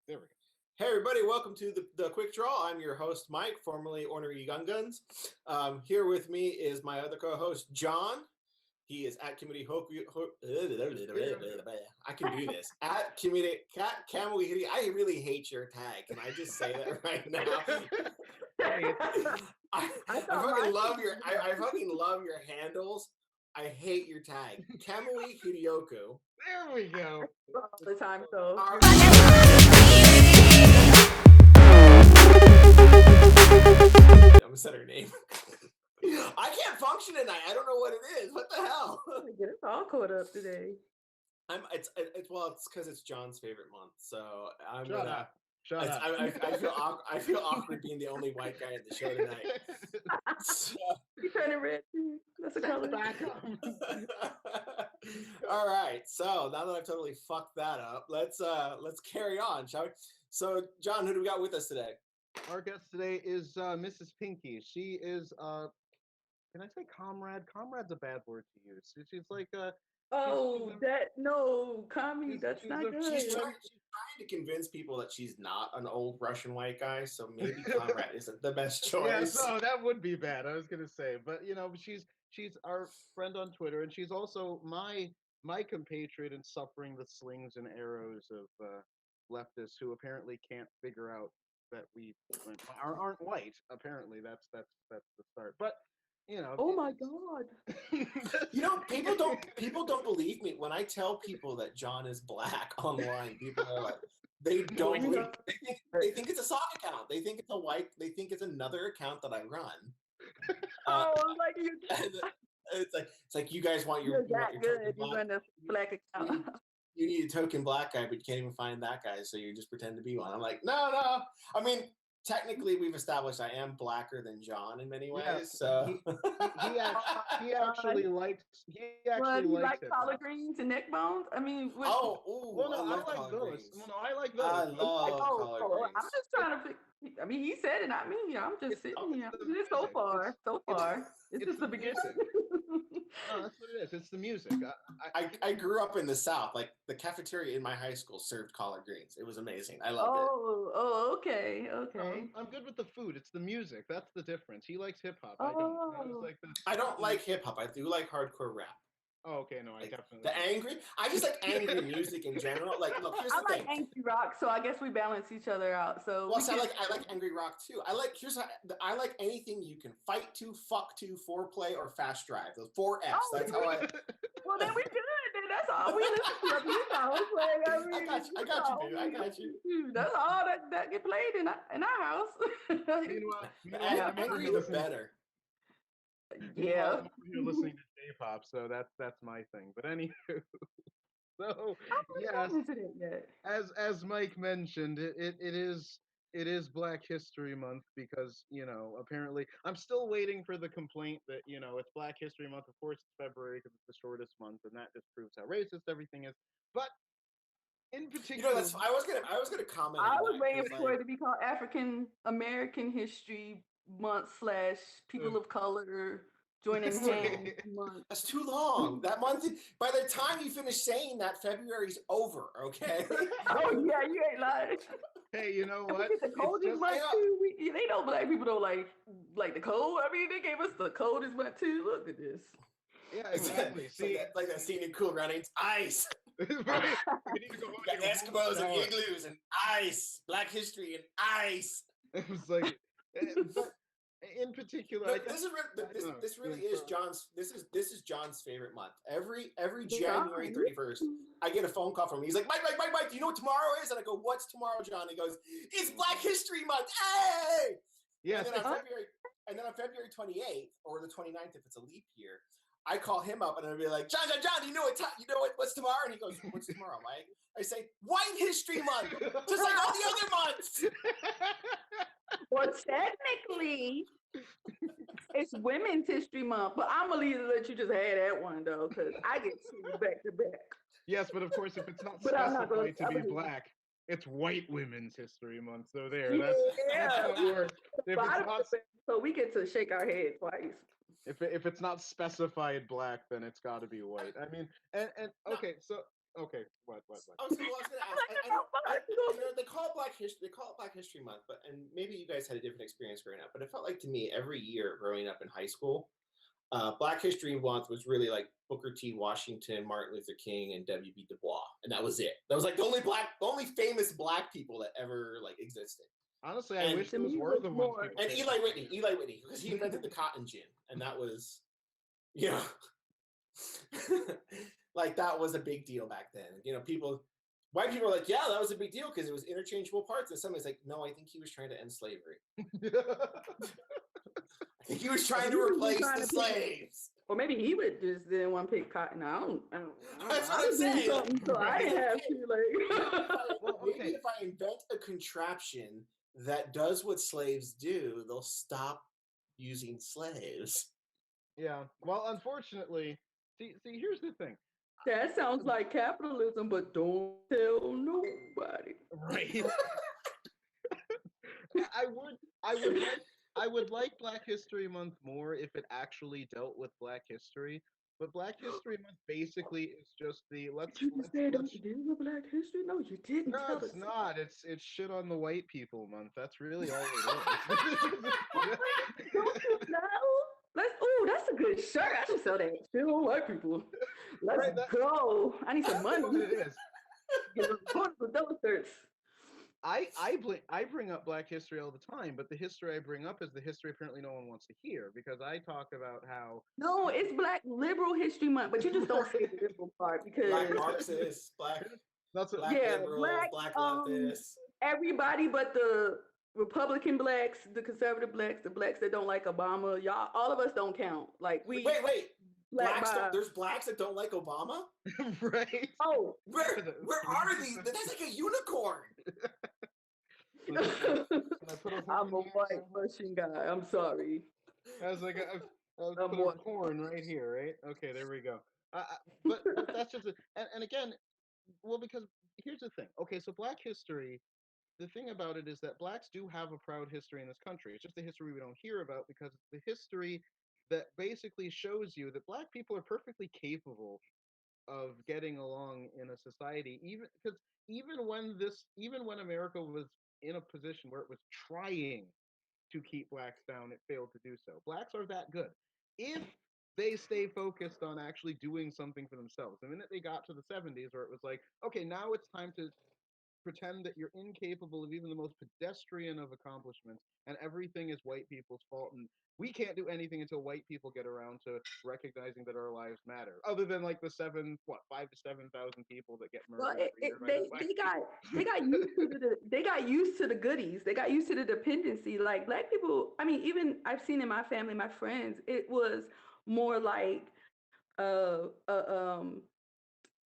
There we go. Hey everybody, welcome to the Quick Draw. I'm your host Mike, formerly Ornery Gun Guns. Here with me is my other co-host John. He is at Community I can do this at Community Kamui. I really hate your tag. Can I just say that right now? I fucking love I fucking love your handles. I hate your tag. Kamui Hirioku. There we go. All the time, so I'm gonna set her name. I can't function tonight. I don't know what it is. What the hell? get us all caught up today. It's because it's John's favorite month. So I'm Shut gonna. up. Shut up. I feel awkward being the only white guy at the show tonight. So, You turning red too. That's a color. Back up. all right. So now that I've totally fucked that up, let's carry on, shall we? So John, who do we got with us today? Our guest today is Mrs. Pinky. She is can I say comrade? Comrade's a bad word to use. She's like Kami, that's not good. She's trying to convince people that she's not an old Russian white guy, so maybe comrade isn't the best choice. Yeah, no, that would be bad. I was gonna say, but she's our friend on Twitter, and she's also my compatriot in suffering the slings and arrows of leftists who apparently can't figure out that we aren't white. Apparently, that's the start. But oh my god. People don't believe me when I tell people that John is black online. People are like, they don't believe. They think it's a sock account. They think it's a white. They think it's another account that I run. Like you. It's like you guys want You're your that good. You run a black account. You need a token black guy, but you can't even find that guy, so you just pretend to be one. I'm like, no. I mean, technically, we've established I am blacker than John in many ways. Yeah, So he actually likes. Well, you like collard greens and neck bones? I mean, I like those. Greens. Well, no, I like those. I love collard greens. I'm just trying to. I mean, he said it, not me. I'm just sitting here. So far. It's just the beginning. No, that's what it is. It's the music. I grew up in the South. Like the cafeteria in my high school served collard greens. It was amazing. I loved it. Oh, okay. I'm good with the food. It's the music. That's the difference. He likes hip hop. I don't like hip hop. I do like hardcore rap. Oh, okay. No, I definitely. The angry. I just like angry music in general. Like, look, here's the thing. I like angry rock, so I guess we balance each other out. So I like angry rock too. I like anything you can fight to, fuck to, foreplay, or fast drive. Those 4 Fs. That's how I. Well, then we good. Then that's all we listen to. I got you. That's all that get played in our house. Meanwhile, angry the better. Yeah. You're listening to J-pop, so that's my thing. But anywho, so yes, as Mike mentioned, it is Black History Month because apparently I'm still waiting for the complaint that it's Black History Month. Of course, it's February because it's the shortest month, and that just proves how racist everything is. But in particular, I was gonna comment. I was waiting for it to be called African American History Month / People of Color joining hands month. That's too long. That month. By the time you finish saying that, February's over. Okay. Oh yeah, you ain't lying. Hey, you know what? The coldest month too. They know black people don't like the cold. I mean, they gave us the coldest month too. Look at this. Yeah, exactly. See, like that scene in Cool Runnings, ice. Eskimos and igloos and ice. Black history and ice. It was like, in particular, no, this really is John's. This is John's favorite month. Every January 31st, I get a phone call from him. He's like, Mike, do you know what tomorrow is? And I go, what's tomorrow, John? He goes, it's Black History Month. Hey! Yes. And then on February 28th or the 29th, if it's a leap year, I call him up and I'll be like, John, do you know what's tomorrow? And he goes, what's tomorrow, Mike? I say, White History Month, just like all the other months. Well, technically, it's Women's History Month, but I'm gonna let you just have that one though, because I get two back to back. Yes, but of course, if it's not specified to be black, it's White Women's History Month. So there, that's how it works. So we get to shake our head twice. If it's not specified black, then it's got to be white. I mean, and okay, so okay, what? I was gonna ask. They call it History. They call it Black History Month, but and maybe you guys had a different experience growing up. But it felt like to me every year growing up in high school, Black History Month was really like Booker T. Washington, Martin Luther King, and W.B. Du Bois, and that was it. That was like the only famous Black people that ever like existed. Honestly, I wish those were the ones. And Eli Whitney, because he invented the cotton gin, and that was, you know, like that was a big deal back then. You know, white people were like, yeah, that was a big deal because it was interchangeable parts. And somebody's like, no, I think he was trying to end slavery. I think he was trying to replace the slaves. Or maybe he would just didn't want to pick cotton. I don't That's what I'm saying. So I didn't have to like. Well, maybe if I invent a contraption that does what slaves do, they'll stop using slaves. Yeah. Well, unfortunately, see, here's the thing. That sounds like capitalism, but don't tell nobody. Right. I would like Black History Month more if it actually dealt with Black history. But Black History Month basically is just the let's. You just said don't deal with Black history. No, you didn't. No, tell it's us. not. It's shit on the white people month. That's really all it is. Don't you know? That's a good shirt. I should sell that. Shit on white people. Let's go. I need some money. That's what it is. Get with those shirts. I bring up Black history all the time, but the history I bring up is the history apparently no one wants to hear because I talk about how no, it's Black Liberal History Month, but you just don't say the liberal part because Black Marxists, Black liberals, Black leftists, everybody but the Republican blacks, the conservative blacks, the blacks that don't like Obama, y'all, all of us don't count. Like we wait. There's blacks that don't like Obama? Right. Oh. Where are these? That's like a unicorn. I'm a white Russian guy. I'm sorry. I was like, I was putting a corn right here, right? Okay, there we go. But that's just and again, well, because here's the thing. Okay, so Black history, the thing about it is that blacks do have a proud history in this country. It's just the history we don't hear about because it's the history that basically shows you that black people are perfectly capable of getting along in a society, even when America was in a position where it was trying to keep blacks down, it failed to do so. Blacks are that good if they stay focused on actually doing something for themselves. The minute they got to the 70s, where it was like, okay, now it's time to pretend that you're incapable of even the most pedestrian of accomplishments and everything is white people's fault and we can't do anything until white people get around to recognizing that our lives matter, other than like the 5 to 7,000 people that get murdered. They got used to the goodies. They got used to the dependency. Like black people, I mean, even I've seen in my family, my friends, it was more like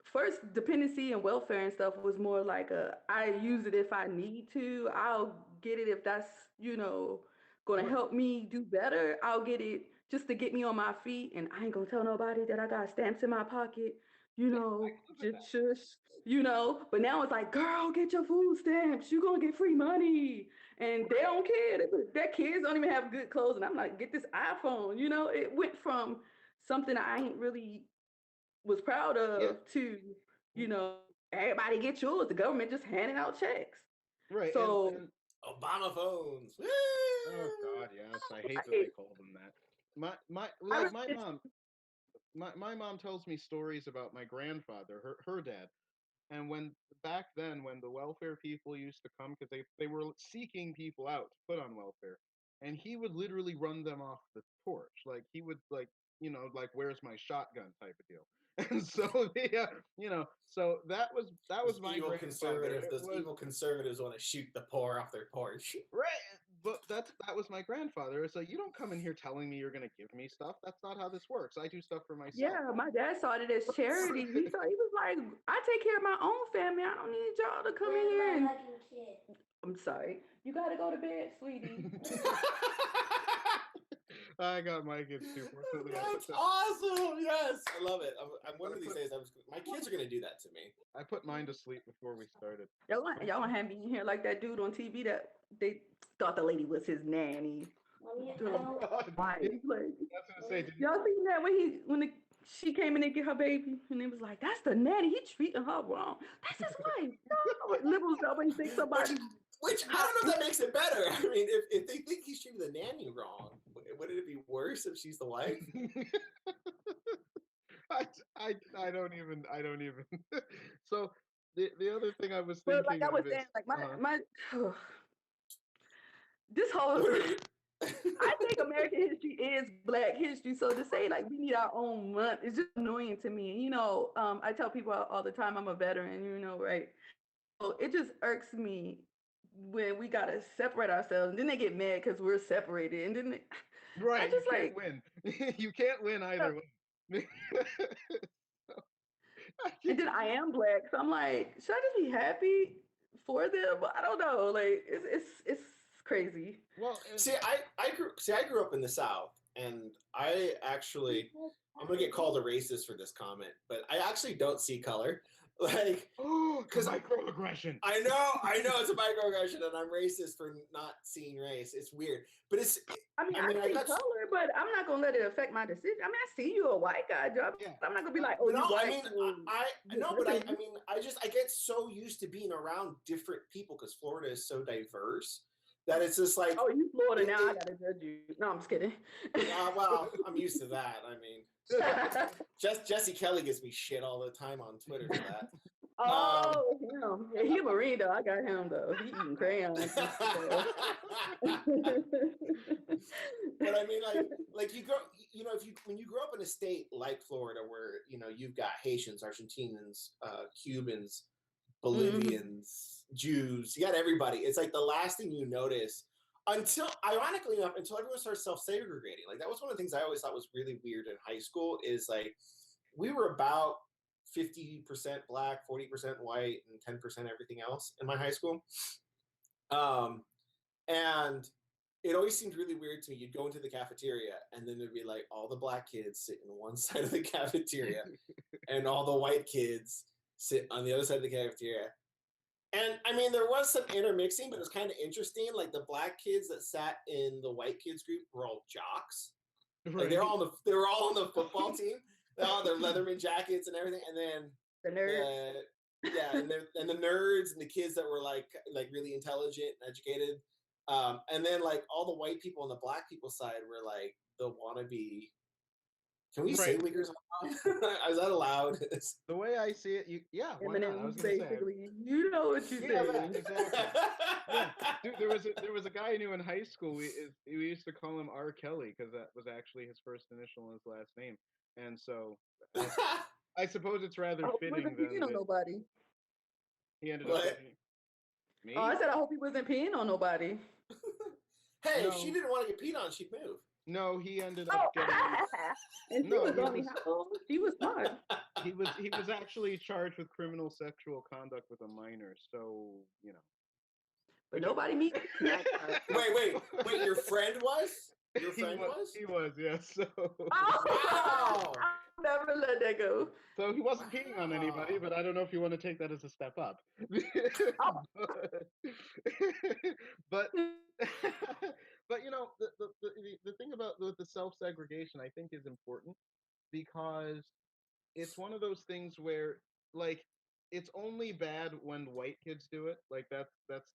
first dependency and welfare and stuff was more like I use it if I need to. I'll get it if that's, going to help me do better. I'll get it just to get me on my feet. And I ain't going to tell nobody that I got stamps in my pocket, just shush, But now it's like, girl, get your food stamps. You're going to get free money. And they don't care. Their kids don't even have good clothes. And I'm like, get this iPhone. It went from something I ain't really was proud of to, everybody get yours. The government just handing out checks. Right. So Obama phones. Woo! Oh God, yes. I hate that they call them that. My mom tells me stories about my grandfather, her dad. And back then when the welfare people used to come, because they were seeking people out to put on welfare, and he would literally run them off the porch. Like he would like where's my shotgun type of deal. And so so that was my evil conservative. Those evil conservatives want to shoot the poor off their porch. Right. But that was my grandfather. It's like, you don't come in here telling me you're gonna give me stuff. That's not how this works. I do stuff for myself. Yeah, my dad saw it as charity. He was like, I take care of my own family. I don't need y'all to come in here. And... I'm sorry. You gotta go to bed, sweetie. I got my kids too. That's awesome. Yes, I love it. I'm one of these days. My kids are gonna do that to me. I put mine to sleep before we started. Y'all want have me in here like that dude on TV that they thought the lady was his nanny. Y'all seen that when she came in and get her baby and it was like, that's the nanny. He treating her wrong. That's his wife. No, liberals always think somebody. Which I don't know if that makes it better. I mean, if they think he's treating the nanny wrong, wouldn't it be worse if she's the wife? I don't even so the other thing I was But thinking like I was of is saying, like my this whole I think American history is Black history. So to say like we need our own month is just annoying to me. You know, I tell people all the time I'm a veteran, you know, right? So it just irks me when we gotta separate ourselves and then they get mad because we're separated. And then I right, you just can't like win. You can't win either way. and then I am Black. So I'm like, should I just be happy for them? I don't know. Like it's crazy. Well, see, I grew up in the South, and I actually I'm gonna get called a racist for this comment, but I actually don't see color. Like, because microaggression. I know it's a microaggression, and I'm racist for not seeing race. It's weird, but it's. I mean, I see color, but I'm not gonna let it affect my decision. I mean, I see you a white guy, Joe. I'm not gonna be like, oh, no, you white. I mean, I know, but I mean, I get so used to being around different people because Florida is so diverse that it's just like, oh, you Florida now, I gotta judge you. No, I'm just kidding. Yeah, well, I'm used to that. I mean, Jesse Kelly gives me shit all the time on Twitter for that. Oh, him. Yeah, he a Marine though. I got him though. He eating crayons. But I mean, like you grow, you know, when you grow up in a state like Florida, where you know you've got Haitians, Argentinians, Cubans, Bolivians, Jews, you got everybody. It's like the last thing you notice until, ironically enough, until everyone starts self-segregating. Like that was one of the things I always thought was really weird in high school is like we were about 50% Black, 40% white, and 10% everything else in my high school. And it always seemed really weird to me. You'd go into the cafeteria and then there'd be like all the Black kids sitting on one side of the cafeteria and all the white kids sit on the other side of the cafeteria. And I mean, there was some intermixing, but it was kind of interesting. Like the Black kids that sat in the white kids group were all jocks. Right. Like they were all on the football team. They all had their Leatherman jackets and everything. And then the nerds. And the nerds and the kids that were like really intelligent and educated. And then like all the white people on the Black people side were like the wannabe. Can we say wiggers on? Is that allowed? The way I see it, why not? I was basically, you know what you say. Exactly. Yeah, dude, there was a guy I knew in high school. We used to call him R. Kelly because that was actually his first initial and his last name, and so I suppose it's rather fitting. He wasn't peeing on nobody. He ended up getting me. Oh, I said I hope he wasn't peeing on nobody. Hey, if she didn't want to get peed on, she'd move. No, he ended up getting. And she was only how old? She was smart. He was actually charged with criminal sexual conduct with a minor, so you know. But nobody meets. Wait! Your friend was? Your friend was? He was, yes. So. Wow! I'll never let that go. So he wasn't peeing on anybody, but I don't know if you want to take that as a step up. But but you know the thing about the self-segregation I think is important because it's one of those things where like it's only bad when white kids do it. Like that's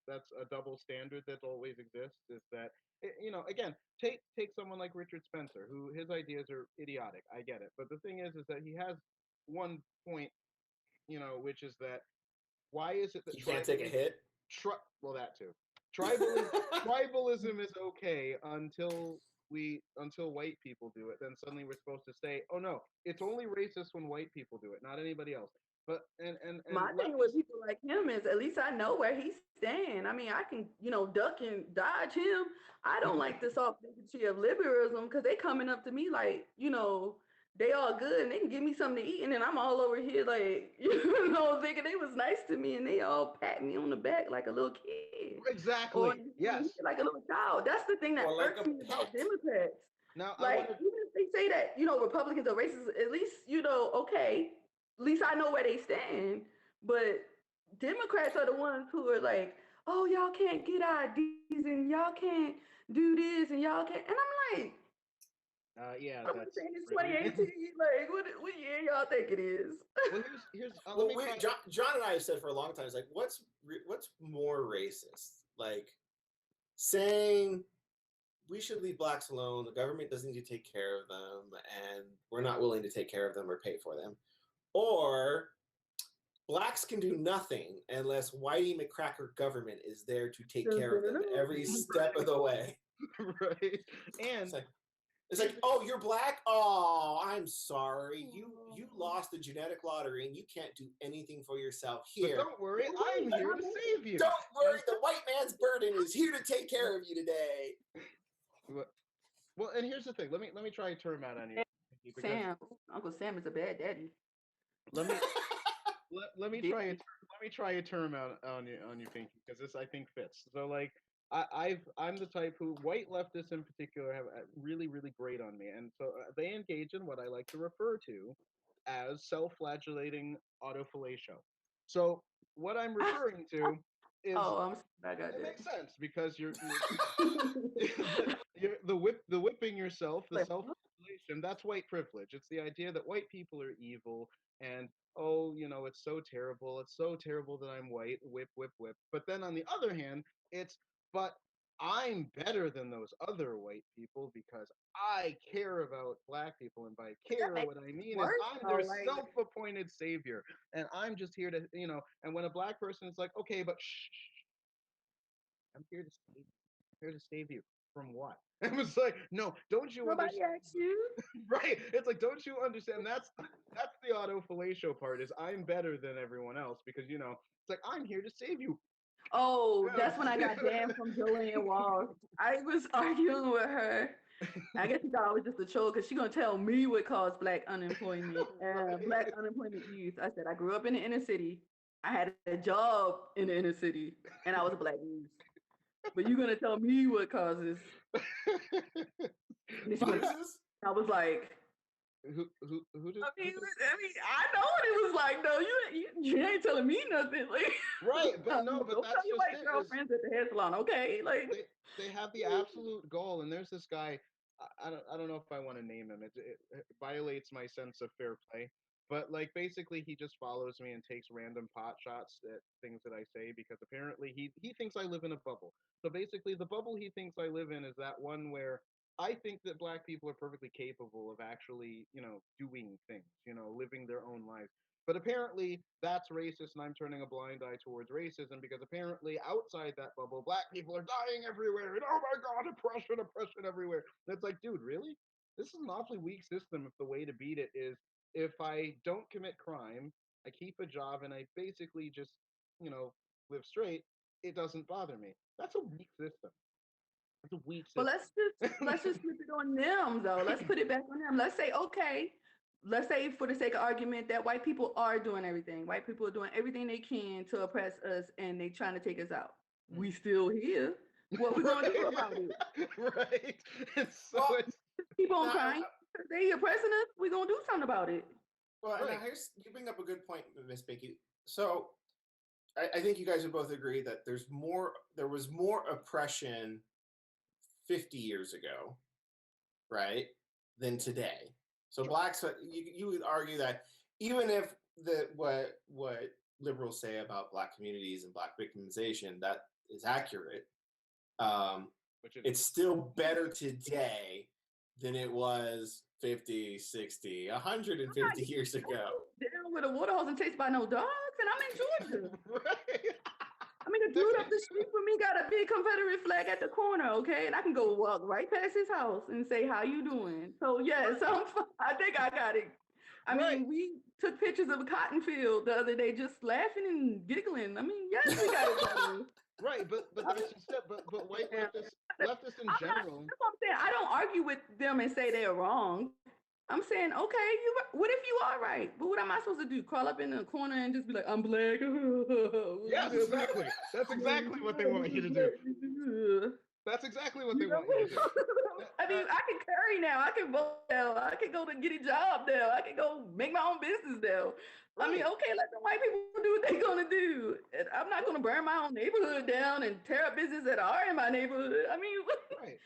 a double standard that always exists. Is that you know, again, take someone like Richard Spencer, who his ideas are idiotic. I get it, but the thing is that he has one point, you know, which is that why is it that you can't take a hit? Well, that too. Tribalism is okay until white people do it. Then suddenly we're supposed to say, oh no, it's only racist when white people do it, not anybody else. But and my thing with people like him is at least I know where he's staying. I mean, I can, you know, duck and dodge him. I don't like the soft bigotry of liberalism because they coming up to me like, you know, they all good and they can give me something to eat, and then I'm all over here like, you know, thinking they was nice to me and they all pat me on the back like a little kid. Exactly. Or, yes. Like a little child. That's the thing that irks me about Democrats. Now, like even if they say that, you know, Republicans are racist, at least, you know, okay, at least I know where they stand. But Democrats are the ones who are like, oh, y'all can't get IDs and y'all can't do this and y'all can't. And I'm like, Yeah, I'm that's saying it's really. 2018. Like, what year y'all think it is? Well, here's let Well, me try. John and I have said for a long time, it's like, what's more racist? Like saying we should leave blacks alone. The government doesn't need to take care of them, and we're not willing to take care of them or pay for them, or blacks can do nothing unless Whitey McCracker government is there to take care of them every step of the way. Right. And it's like, oh, you're black? Oh, I'm sorry. You lost the genetic lottery and you can't do anything for yourself. Here. But don't worry, I'm here to save you. Don't worry, the white man's burden is here to take care of you today. Well, and here's the thing. Let me try a term out on you. Sam, Uncle Sam is a bad daddy. Let me let me try a term out on you, Pinky, because this I think fits. So like I'm the type who white leftists in particular have really great on me, and so they engage in what I like to refer to as self-flagellating autofellatio. So what I'm referring to is it makes sense because you're the whipping yourself, the self-flagellation. That's white privilege. It's the idea that white people are evil and oh, it's so terrible. It's so terrible that I'm white. Whip, whip, whip. But then on the other hand, but I'm better than those other white people because I care about black people. And by care, what I mean is I'm their self-appointed savior. And I'm just here to, and when a black person is like, okay, but shh, I'm here to save you. I'm here to save you. From what? It was like, no, don't you Nobody understand? asked you. Right. It's like, don't you understand? That's the autofellatio part is I'm better than everyone else because it's like I'm here to save you. Oh, that's when I got banned from Jillian Walls. I was arguing with her. I guess she thought I was just a troll because she's gonna tell me what caused black unemployment and black unemployment youth. I said I grew up in the inner city. I had a job in the inner city, and I was a black youth. But you're gonna tell me what causes? I was like, who did? I mean, I know what it was like. No, you ain't telling me nothing. Like, right, but no, but that's tell your white just girlfriends at the hair salon, okay? Like they have the absolute goal, and there's this guy. I don't know if I want to name him. It violates my sense of fair play. But like basically, he just follows me and takes random pot shots at things that I say because apparently he thinks I live in a bubble. So basically, the bubble he thinks I live in is that one where I think that black people are perfectly capable of actually, doing things, living their own lives. But apparently that's racist, and I'm turning a blind eye towards racism because apparently outside that bubble, black people are dying everywhere, and oh my god, oppression everywhere. And it's like, dude, really? This is an awfully weak system if the way to beat it is if I don't commit crime, I keep a job, and I basically just, live straight, it doesn't bother me. That's a weak system. It's a weak system. Well, let's just flip it on them though. Let's put it back on them. Let's say, okay, let's say for the sake of argument that white people are doing everything. White people are doing everything they can to oppress us, and they trying to take us out. We still here. What we gonna do about it? Right. It's keep on crying. They oppressing us. We gonna do something about it. Well, right. Now you bring up a good point, Miss Pinky. So I think you guys would both agree that there was more oppression 50 years ago, right, than today. So blacks, you would argue that even if what liberals say about black communities and black victimization, that is accurate, it's still better today than it was 50, 60, 150 years ago. Down with a water hose and chased by no dogs, and I'm in Georgia. Right. I mean, the dude up the street from me got a big Confederate flag at the corner, okay? And I can go walk right past his house and say, how you doing? So, yes, I think I got it. I mean, we took pictures of a cotton field the other day just laughing and giggling. I mean, yes, we got it. Right, but that's just it. But white leftists in general. That's what I'm saying. I don't argue with them and say they're wrong. I'm saying, okay, what if you are right? But what am I supposed to do? Crawl up in the corner and just be like, I'm black? Yes, exactly. That's exactly what they want you to do. That's exactly what they want you to do. I mean, I can curry now. I can vote now. I can go to get a job now. I can go make my own business now. Right. I mean, okay, let the white people do what they're going to do. And I'm not going to burn my own neighborhood down and tear up businesses that are in my neighborhood. I mean, right.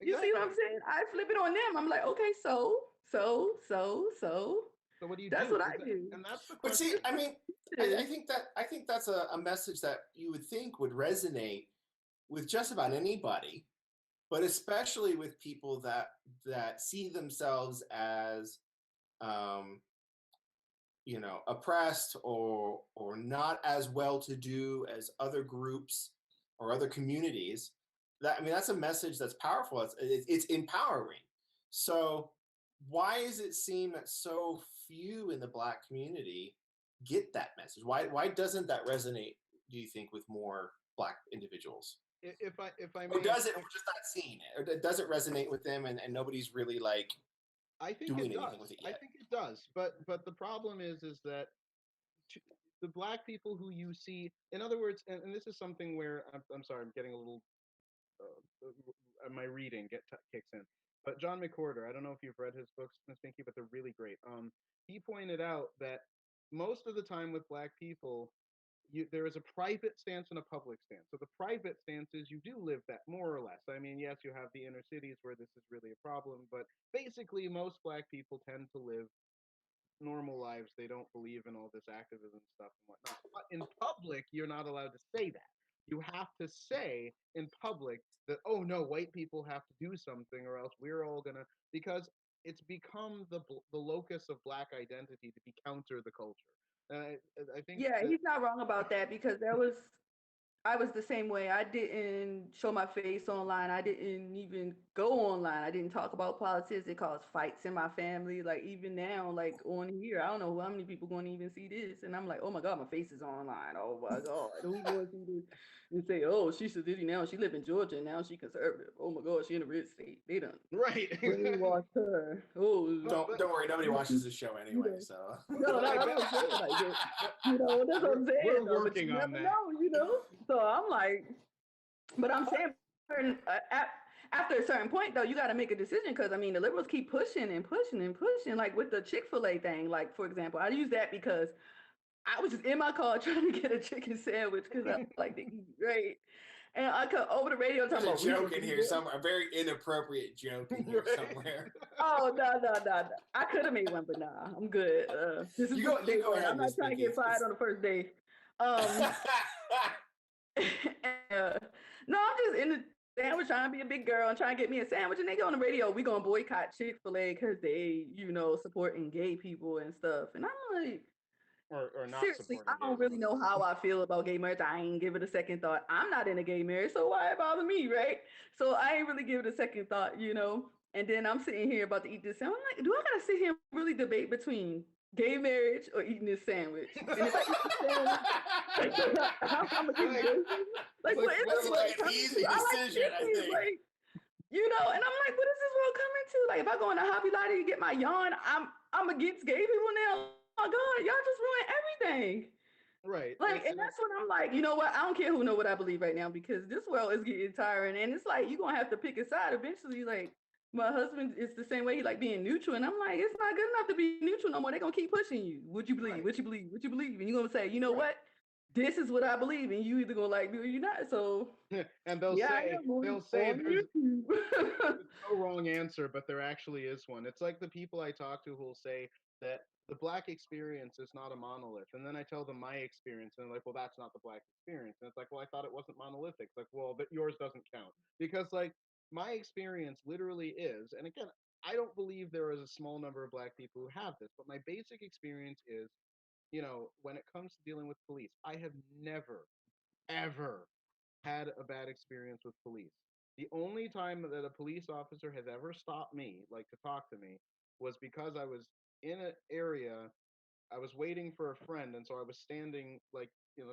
You see what I'm saying? I flip it on them. I'm like, okay, so. So what do you That's do? what I do. And that's the But question. see, I mean, I think that's a message that you would think would resonate with just about anybody, but especially with people that see themselves as oppressed or not as well to do as other groups or other communities. That's a message that's powerful. It's empowering. So why does it seem that so few in the Black community get that message? Why doesn't that resonate, do you think, with more Black individuals? If I may, or does it, we're just not seeing it, or does it resonate with them and nobody's really like I think doing it does. anything with it yet? I think it does. But the problem is that the Black people who you see, in other words, and this is something where I'm sorry, I'm getting a little my reading kicks in. But John McWhorter, I don't know if you've read his books, Miss Pinky, but they're really great. He pointed out that most of the time with Black people, there is a private stance and a public stance. So the private stance is you do live that more or less. I mean, yes, you have the inner cities where this is really a problem, but basically most Black people tend to live normal lives. They don't believe in all this activism stuff and whatnot. But in public, you're not allowed to say that. You have to say in public that, oh no, white people have to do something or else we're all gonna, because it's become the locus of Black identity to be counter the culture. I think Yeah, that, he's not wrong about that because I was the same way. I didn't show my face online. I didn't even go online. I didn't talk about politics. It caused fights in my family. Like even now, like on here, I don't know how many people going to even see this. And I'm like, oh my God, my face is online. Oh my God. Who going to see this and say, oh, she's a city now. She live in Georgia. Now she conservative. Oh my God, she in a red state. They done right. brainwashed her. Oh, Don't worry, nobody watches the show anyway. So no, that's what I'm saying. Like, that's what I'm saying. We're though, working but you on never that. know. So I'm like, but I'm saying after a certain point, though, you got to make a decision because I mean, the liberals keep pushing and pushing and pushing, like with the Chick-fil-A thing. Like, for example, I use that because I was just in my car trying to get a chicken sandwich because I like to eat, right? And I cut over the radio talking there's about a joke in here somewhere, a very inappropriate joke in here somewhere. Oh no! I could have made one, but nah, I'm good. This is you go ahead. I'm not trying to get fired on the first day. No, I'm just in the sandwich trying to be a big girl and trying to get me a sandwich, and they go on the radio. We gonna boycott Chick-fil-A because they, supporting gay people and stuff. And I'm like, or not seriously, I supporting don't gay really know how I feel about gay marriage. I ain't give it a second thought. I'm not in a gay marriage, so why bother me, right? So I ain't really give it a second thought. And then I'm sitting here about to eat this sandwich. I'm like, do I gotta sit here and really debate between gay marriage or eating this sandwich? And if I eat the sandwich, I'm gonna get gay. Like, what is this world an coming easy to? I like decision, I chicken, think. like, and I'm like, what is this world coming to? Like, if I go in a Hobby Lobby to get my yarn, I'm against gay people now. Oh my God, y'all just ruined everything. Right. Like, and that's when I'm like, you know what? I don't care who know what I believe right now because this world is getting tiring, and it's like you're gonna have to pick a side eventually. Like, my husband is the same way. He like being neutral, and I'm like, it's not good enough to be neutral no more. They're gonna keep pushing you. What you believe? Right. What you believe? What you believe? And you're gonna say, you know Right. what? This is what I believe, and you either gonna like me or you're not. So and they'll yeah, say on there's YouTube. no wrong answer, but there actually is one. It's like the people I talk to who'll say that the Black experience is not a monolith, and then I tell them my experience, and they're like, well, that's not the Black experience, and it's like, well, I thought it wasn't monolithic. It's like, well, but yours doesn't count because like my experience literally is, and again, I don't believe there is a small number of Black people who have this, but my basic experience is, when it comes to dealing with police, I have never, ever had a bad experience with police. The only time that a police officer has ever stopped me, like to talk to me, was because I was in an area. I was waiting for a friend, and so I was standing like at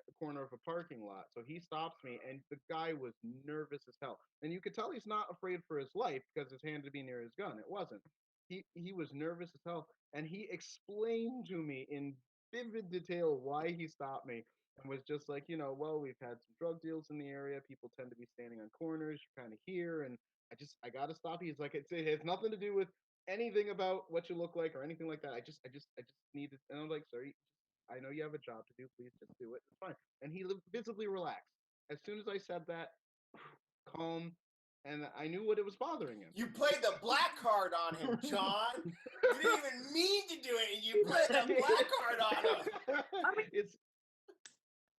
the corner of a parking lot. So he stops me, and the guy was nervous as hell, and you could tell he's not afraid for his life because his hand would be near his gun. It wasn't. He was nervous as hell, and he explained to me in vivid detail why he stopped me and was just like, well, we've had some drug deals in the area. People tend to be standing on corners. You're kind of here, and I got to stop you. He's like, it has nothing to do with anything about what you look like or anything like that. I just need it. And I'm like, sir, I know you have a job to do. Please just do it. It's fine. And he visibly relaxed. As soon as I said that, calm. and I knew what it was bothering him. You played the black card on him, John. You didn't even mean to do it, and you played the black card on him. I mean,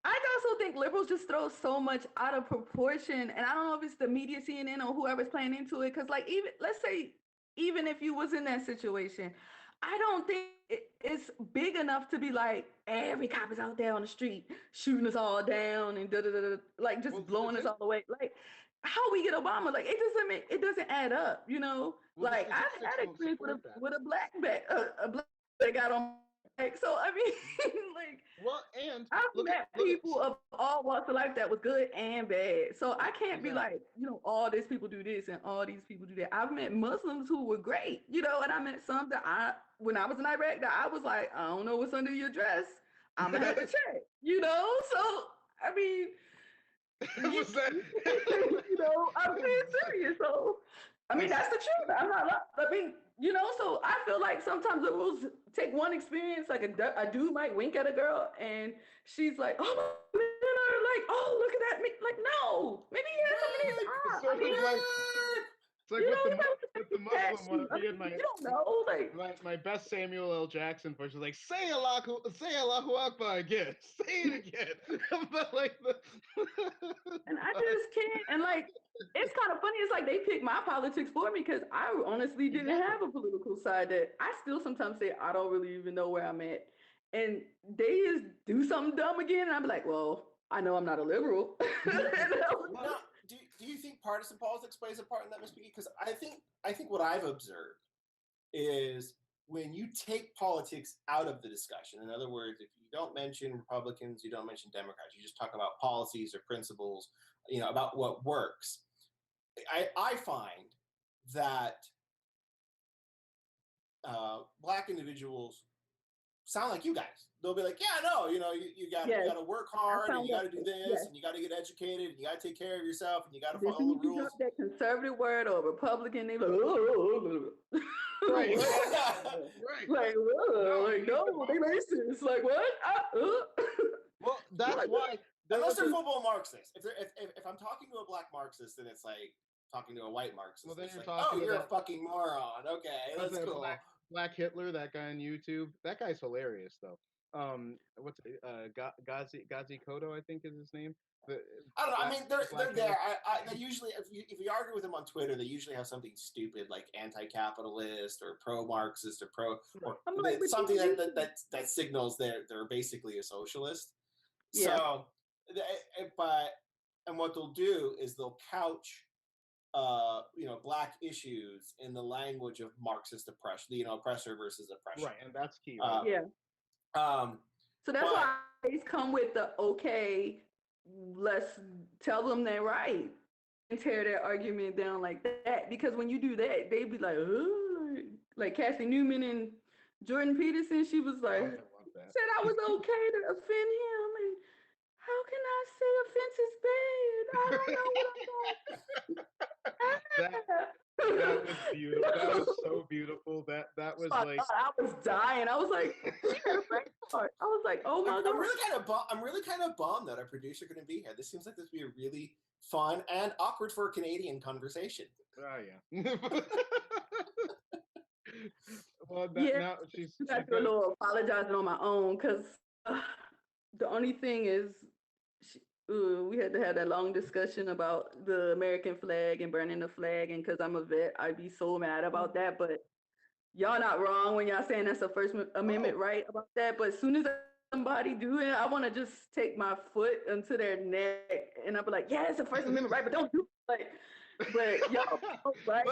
I also think liberals just throw so much out of proportion, and I don't know if it's the media, CNN, or whoever's playing into it. Because, like, even let's say, even if you was in that situation, I don't think it's big enough to be like every cop is out there on the street shooting us all down and like just blowing us all away. Like, how we get Obama? Like, it doesn't add up, you know. Well, like I've had experience with a black that got on. Like, so I mean, like, well, and I've met people of all walks of life that was good and bad. So I can't be like, you know, all these people do this and all these people do that. I've met Muslims who were great, you know, and I met some that when I was in Iraq, that I was like, I don't know what's under your dress. I'm gonna have to check, you know. So I mean, you know, I'm being serious. So I mean, that's the truth. I'm not. I mean, you know. So I feel like sometimes the rules take one experience. Like a dude might wink at a girl, and she's like, "Oh, men are like, oh, look at that." Like, no, maybe he has something in his eye. I mean, it's like with the Muslim one. You don't know, like my best Samuel L. Jackson push is like, say Allahu Akbar again, say it again. But like, and I just can't. And like, it's kind of funny. It's like they picked my politics for me because I honestly didn't have a political side. That I still sometimes say I don't really even know where I'm at, and they just do something dumb again, and I'm like, well, I know I'm not a liberal. No, do you think partisan politics plays a part in that, Ms. Beaky? Because I think what I've observed is when you take politics out of the discussion. In other words, if you don't mention Republicans, you don't mention Democrats, you just talk about policies or principles, you know, about what works. I find that Black individuals sound like you guys. They'll be like, yeah, no, you know, you got to work hard, and you got to do this, and you got to get educated, and you got to take care of yourself, and you got to follow the rules. That conservative word or Republican, they like, right, like, no, they racist. Like, what? Well, that's why. Unless they're football Marxists. If I'm talking to a Black Marxist, then it's like talking to a white Marxist. Well, then you're talking. Oh, you're a fucking moron. Okay, that's cool. Black Hitler, that guy on YouTube. That guy's hilarious, though. What's Gazi Kodo, I think is his name. I don't know. I mean, they're there. They usually, if you argue with them on Twitter, they usually have something stupid like anti-capitalist or pro-Marxist or something that signals they're basically a socialist. Yeah. So, and what they'll do is they'll couch Black issues in the language of Marxist oppression, oppressor versus oppression. Right, and that's key. Right? So that's why I always come with the okay, let's tell them they're right and tear their argument down like that. Because when you do that, they be like, oh, like Cassie Newman and Jordan Peterson, she was like, said I was okay to offend him, and how can I say offense is bad? I don't know what I'm doing. That was beautiful. That was so beautiful. That was like I was dying. I was like, she had a great part. I was like, oh my god. I'm really kind of bummed that our producer couldn't be here. This seems like this would be a really fun and awkward for a Canadian conversation. Oh yeah. Well, now she's I do a little apologizing on my own because the only thing is we had to have that long discussion about the American flag and burning the flag, and because I'm a vet, I'd be so mad about that. But y'all not wrong when y'all saying that's a First Amendment right about that. But as soon as somebody do it, I want to just take my foot into their neck and I'll be like, yeah, it's a First Amendment right, but don't do it. Like, but y'all right.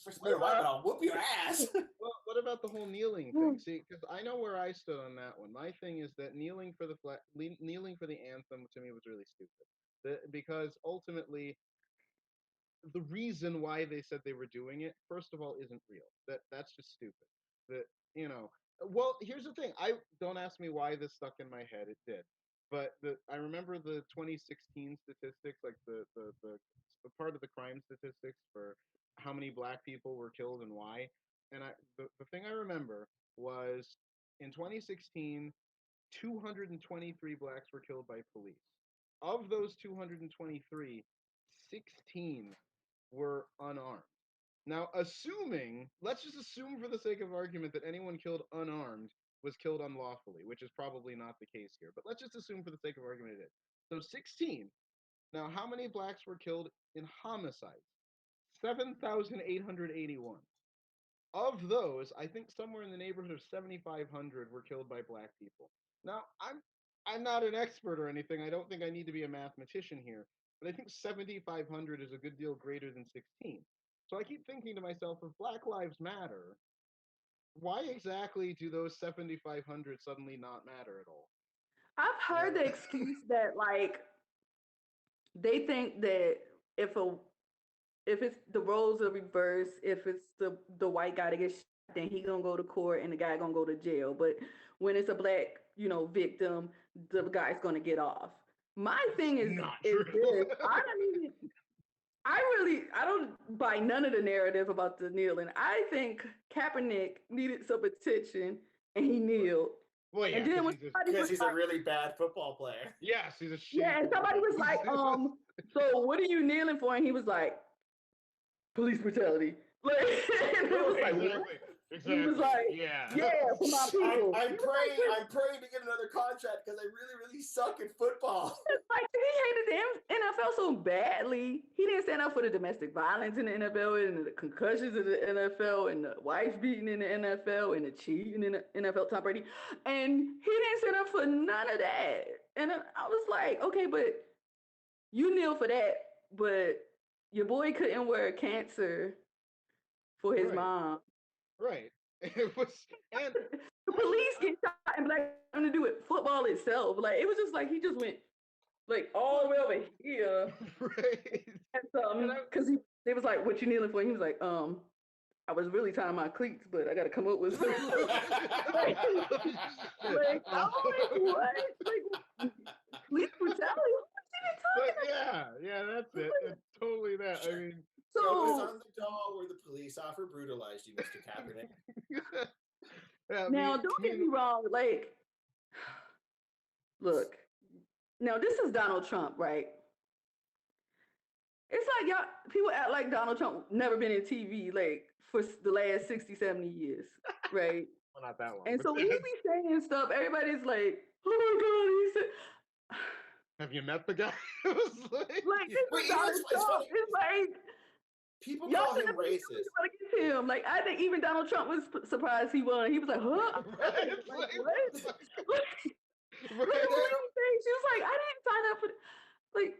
First Amendment right, but I'll whoop your ass. Well, what about the whole kneeling thing? See, because I know where I stood on that one. My thing is that kneeling for the anthem to me was really stupid. Because ultimately, the reason why they said they were doing it, first of all, isn't real. That's just stupid. Well, here's the thing. Don't ask me why this stuck in my head. It did, but I remember the 2016 statistics, like the part of the crime statistics for how many Black people were killed and why. And the thing I remember was in 2016, 223 Blacks were killed by police. Of those 223, 16 were unarmed. Now, let's just assume for the sake of argument that anyone killed unarmed was killed unlawfully, which is probably not the case here. But let's just assume for the sake of argument it is. So 16. Now, how many blacks were killed in homicides? 7,881. Of those, I think somewhere in the neighborhood of 7,500 were killed by black people. Now, I'm not an expert or anything. I don't think I need to be a mathematician here, but I think 7,500 is a good deal greater than 16. So I keep thinking to myself, if Black Lives Matter, why exactly do those 7,500 suddenly not matter at all? I've heard the excuse that like they think that if it's the roles are reversed, if it's the white guy that gets shot, then he gonna go to court and the guy gonna go to jail. But when it's a black, victim, the guy's gonna get off. My thing is this. I don't buy none of the narrative about the kneeling. I think Kaepernick needed some attention and he kneeled. Well, yeah, and then because he's a really bad football player. Yes, he's a shit. Yeah, and somebody was like, so what are you kneeling for? And he was like, police brutality. Like, and it was like, exactly. He was like, yeah, for my people. I'm praying to get another contract because I really, really suck at football. It's like he hated the NFL so badly. He didn't stand up for the domestic violence in the NFL and the concussions in the NFL and the wife beating in the NFL and the cheating in the NFL, Tom Brady. And he didn't stand up for none of that. And I was like, okay, but you kneel for that, but your boy couldn't wear cancer for his mom. Right. It was, and the police get shot and black to do it. Football itself, like it was just like he just went like all the way over here. Right. And because they was like, "What you kneeling for?" And he was like, I was really tying my cleats, but I got to come up with something. like, I'm like, what? Like, police brutality? Yeah, that's it. It's totally that. I mean, so it was on the doll where the police officer brutalized you, Mr. Kaepernick. Now, don't get me wrong. Like, look, now this is Donald Trump, right? It's like y'all people act like Donald Trump never been in TV like for the last 60, 70 years, right? Well, not that long. And so when he be saying stuff, everybody's like, "Oh my God!" He said, "Have you met the guy?" It was like this is Donald Trump. It's like people call him racist. Him. Like I think even Donald Trump was surprised he won. He was like, "Huh?" Right? Like, what? She was like, "I didn't sign up for." Like.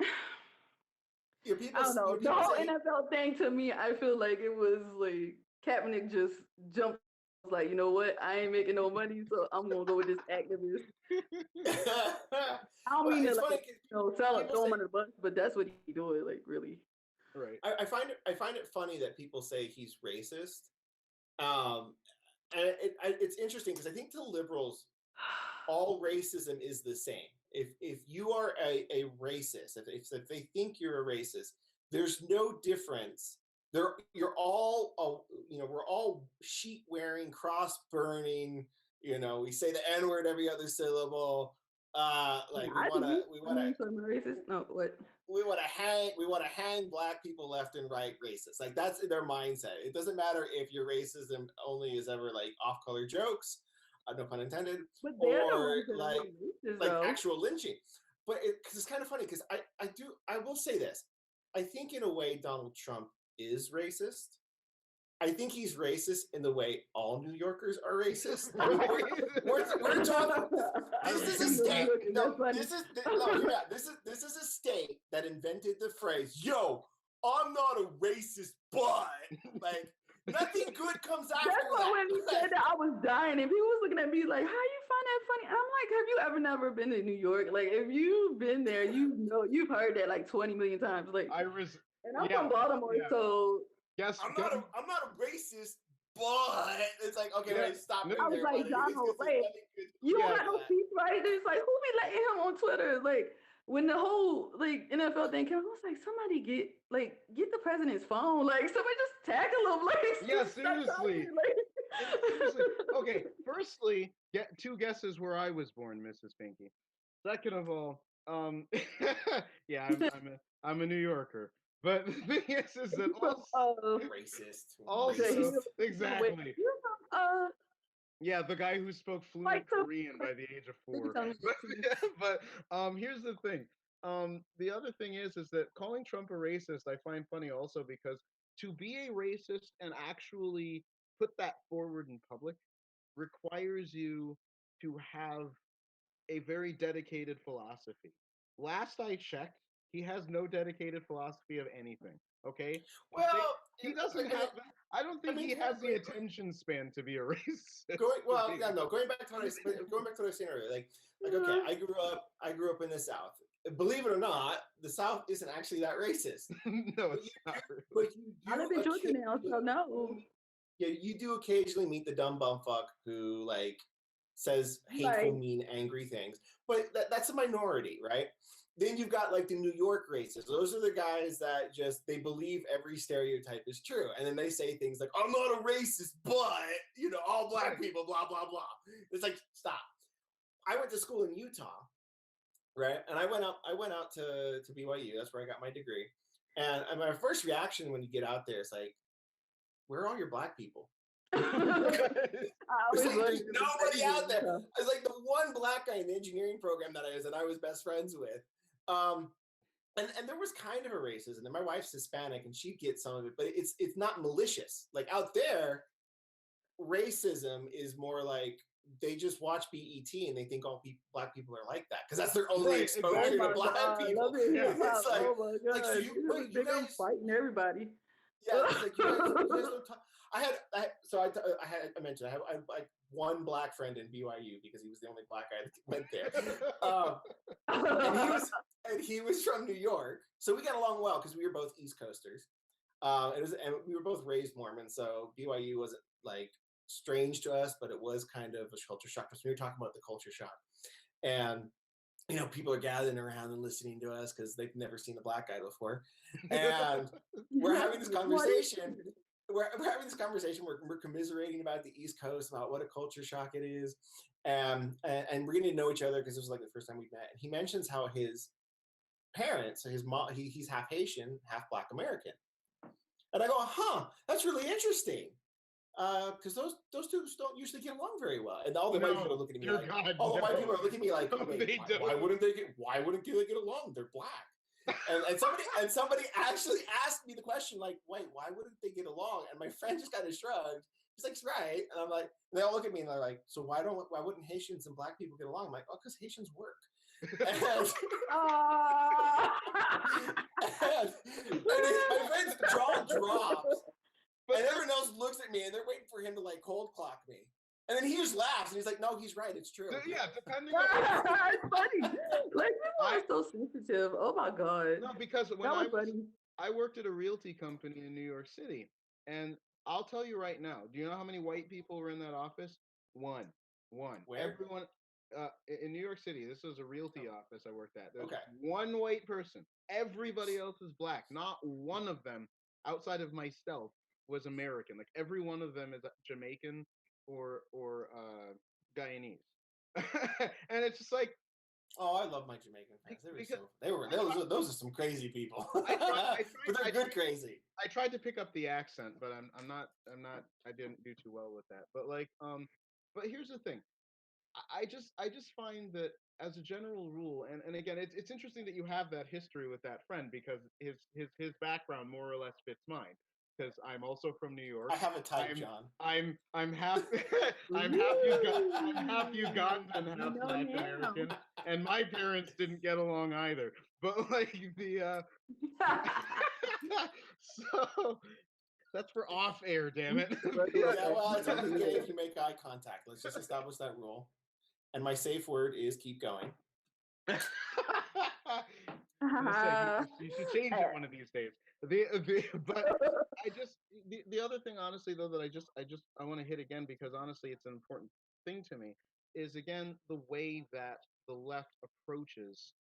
Yeah, people, I don't know. The whole NFL thing to me, I feel like it was like Kaepernick just jumped. Was like, you know what? I ain't making no money, so I'm gonna go with this activist. I don't mean to like, throw him under the bus, but that's what he doing. Like, really. Right. I find it funny that people say he's racist, and it's interesting because I think to liberals, all racism is the same. If you are a racist, if they think you're a racist, there's no difference. You're all we're all sheet wearing, cross burning. We say the N word every other syllable. We want to hang black people left and right racist. Like that's their mindset. It doesn't matter if your racism only is ever like off color jokes. No pun intended, or like actual lynching. But it's kind of funny because I will say this. I think in a way Donald Trump is racist. I think he's racist in the way all New Yorkers are racist. I mean, we're talking. This is a state. This is a state that invented the phrase, "Yo, I'm not a racist, but like." Nothing good comes after that. That's why when he said that, I was dying, and people was looking at me like, "How you find that funny?" And I'm like, "Have you ever never been to New York? Like, if you've been there, you've heard that like 20 million times." Like, and I'm from Baltimore, so yes, I'm not a racist, but it's like, okay, wait, stop. I was like, Donald, wait, you don't got no teeth, right? It's like, who be letting him on Twitter? Like, when the whole like NFL thing came, I was like, somebody get the president's phone, like somebody just tackle him, like. Yeah, seriously. Seriously. Okay, firstly, get 2 guesses where I was born, Mrs. Pinky. Second of all, yeah, I'm a New Yorker. But the thing is that racist. Also, Racist. exactly. Uh, Yeah, the guy who spoke fluent Korean by the age of 4. But here's the thing. The other thing is that calling Trump a racist I find funny also because to be a racist and actually put that forward in public requires you to have a very dedicated philosophy. Last I checked, he has no dedicated philosophy of anything. Okay, Well, he doesn't have. I don't think he has the attention span to be a racist. Going back to what I was saying earlier, like okay, I grew up in the South. Believe it or not, the South isn't actually that racist. No, it's not. But you do I live in Georgia now, so no. Yeah, you do occasionally meet the dumb bumfuck who like says hateful, mean, angry things, but that's a minority, right? Then you've got like the New York racists. Those are the guys that just they believe every stereotype is true, and then they say things like, "I'm not a racist, but you know, all black people, blah blah blah." It's like, stop. I went to school in Utah, right? And I went out to BYU. That's where I got my degree. And my first reaction when you get out there is like, "Where are all your black people?" There's nobody out there. I was like the one black guy in the engineering program that I was best friends with. And there was kind of a racism. And my wife's Hispanic, and she gets some of it, but it's not malicious. Like out there, racism is more like they just watch BET and they think all black people are like that because that's their only exposure to black people. It's like, oh my god, so you guys fighting everybody. Yeah, it's like you guys don't talk. I mentioned I have one black friend in BYU because he was the only black guy that went there. And he was from New York, so we got along well because we were both East Coasters. And we were both raised Mormon, so BYU wasn't like strange to us, but it was kind of a culture shock. So we were talking about the culture shock, and you know, people are gathering around and listening to us because they've never seen a black guy before, and we're having this conversation. We're having this conversation. We're commiserating about the East Coast, about what a culture shock it is, and we're getting to know each other because this was like the first time we met. And he mentions how his parents, his mom, he's half Haitian, half Black American, and I go, "Huh, that's really interesting." Because those two don't usually get along very well, and all the white people are looking at me like, all the white people are looking at me like, why wouldn't they get along? They're black. And somebody actually asked me the question, like, wait, why wouldn't they get along? And my friend just kind of shrugged. He's like, right. And I'm like, they all look at me and they're like, so why wouldn't Haitians and black people get along? I'm like, oh, because Haitians work. And my friend's jaw drops. But everyone else looks at me and they're waiting for him to like cold clock me. And then he just laughs and he's like, no, he's right. It's true. Yeah, depending on it's funny. Like people are so sensitive. Oh my god. No, because when I worked at a realty company in New York City, and I'll tell you right now, do you know how many white people were in that office? One. Where? Everyone in New York City. This was a realty office I worked at. There's one white person. Everybody else is black. Not one of them outside of myself was American. Like every one of them is Jamaican or Guyanese. And it's just like, oh, I love my Jamaican fans. Those are some crazy people. But they're good crazy. I tried to pick up the accent, but I'm not I didn't do too well with that. But like but here's the thing. I just find that as a general rule, and again, it's interesting that you have that history with that friend because his background more or less fits mine. Because I'm also from New York. I have a type, John. I'm half I'm half Ugandan and half Black American, and my parents didn't get along either. But like the so that's for off air, damn it. Yeah, well, it's only gay if you make eye contact. Let's just establish that rule. And my safe word is keep going. You should change it one of these days. But the other thing, honestly, though, that I want to hit again because honestly, it's an important thing to me is again the way that the left approaches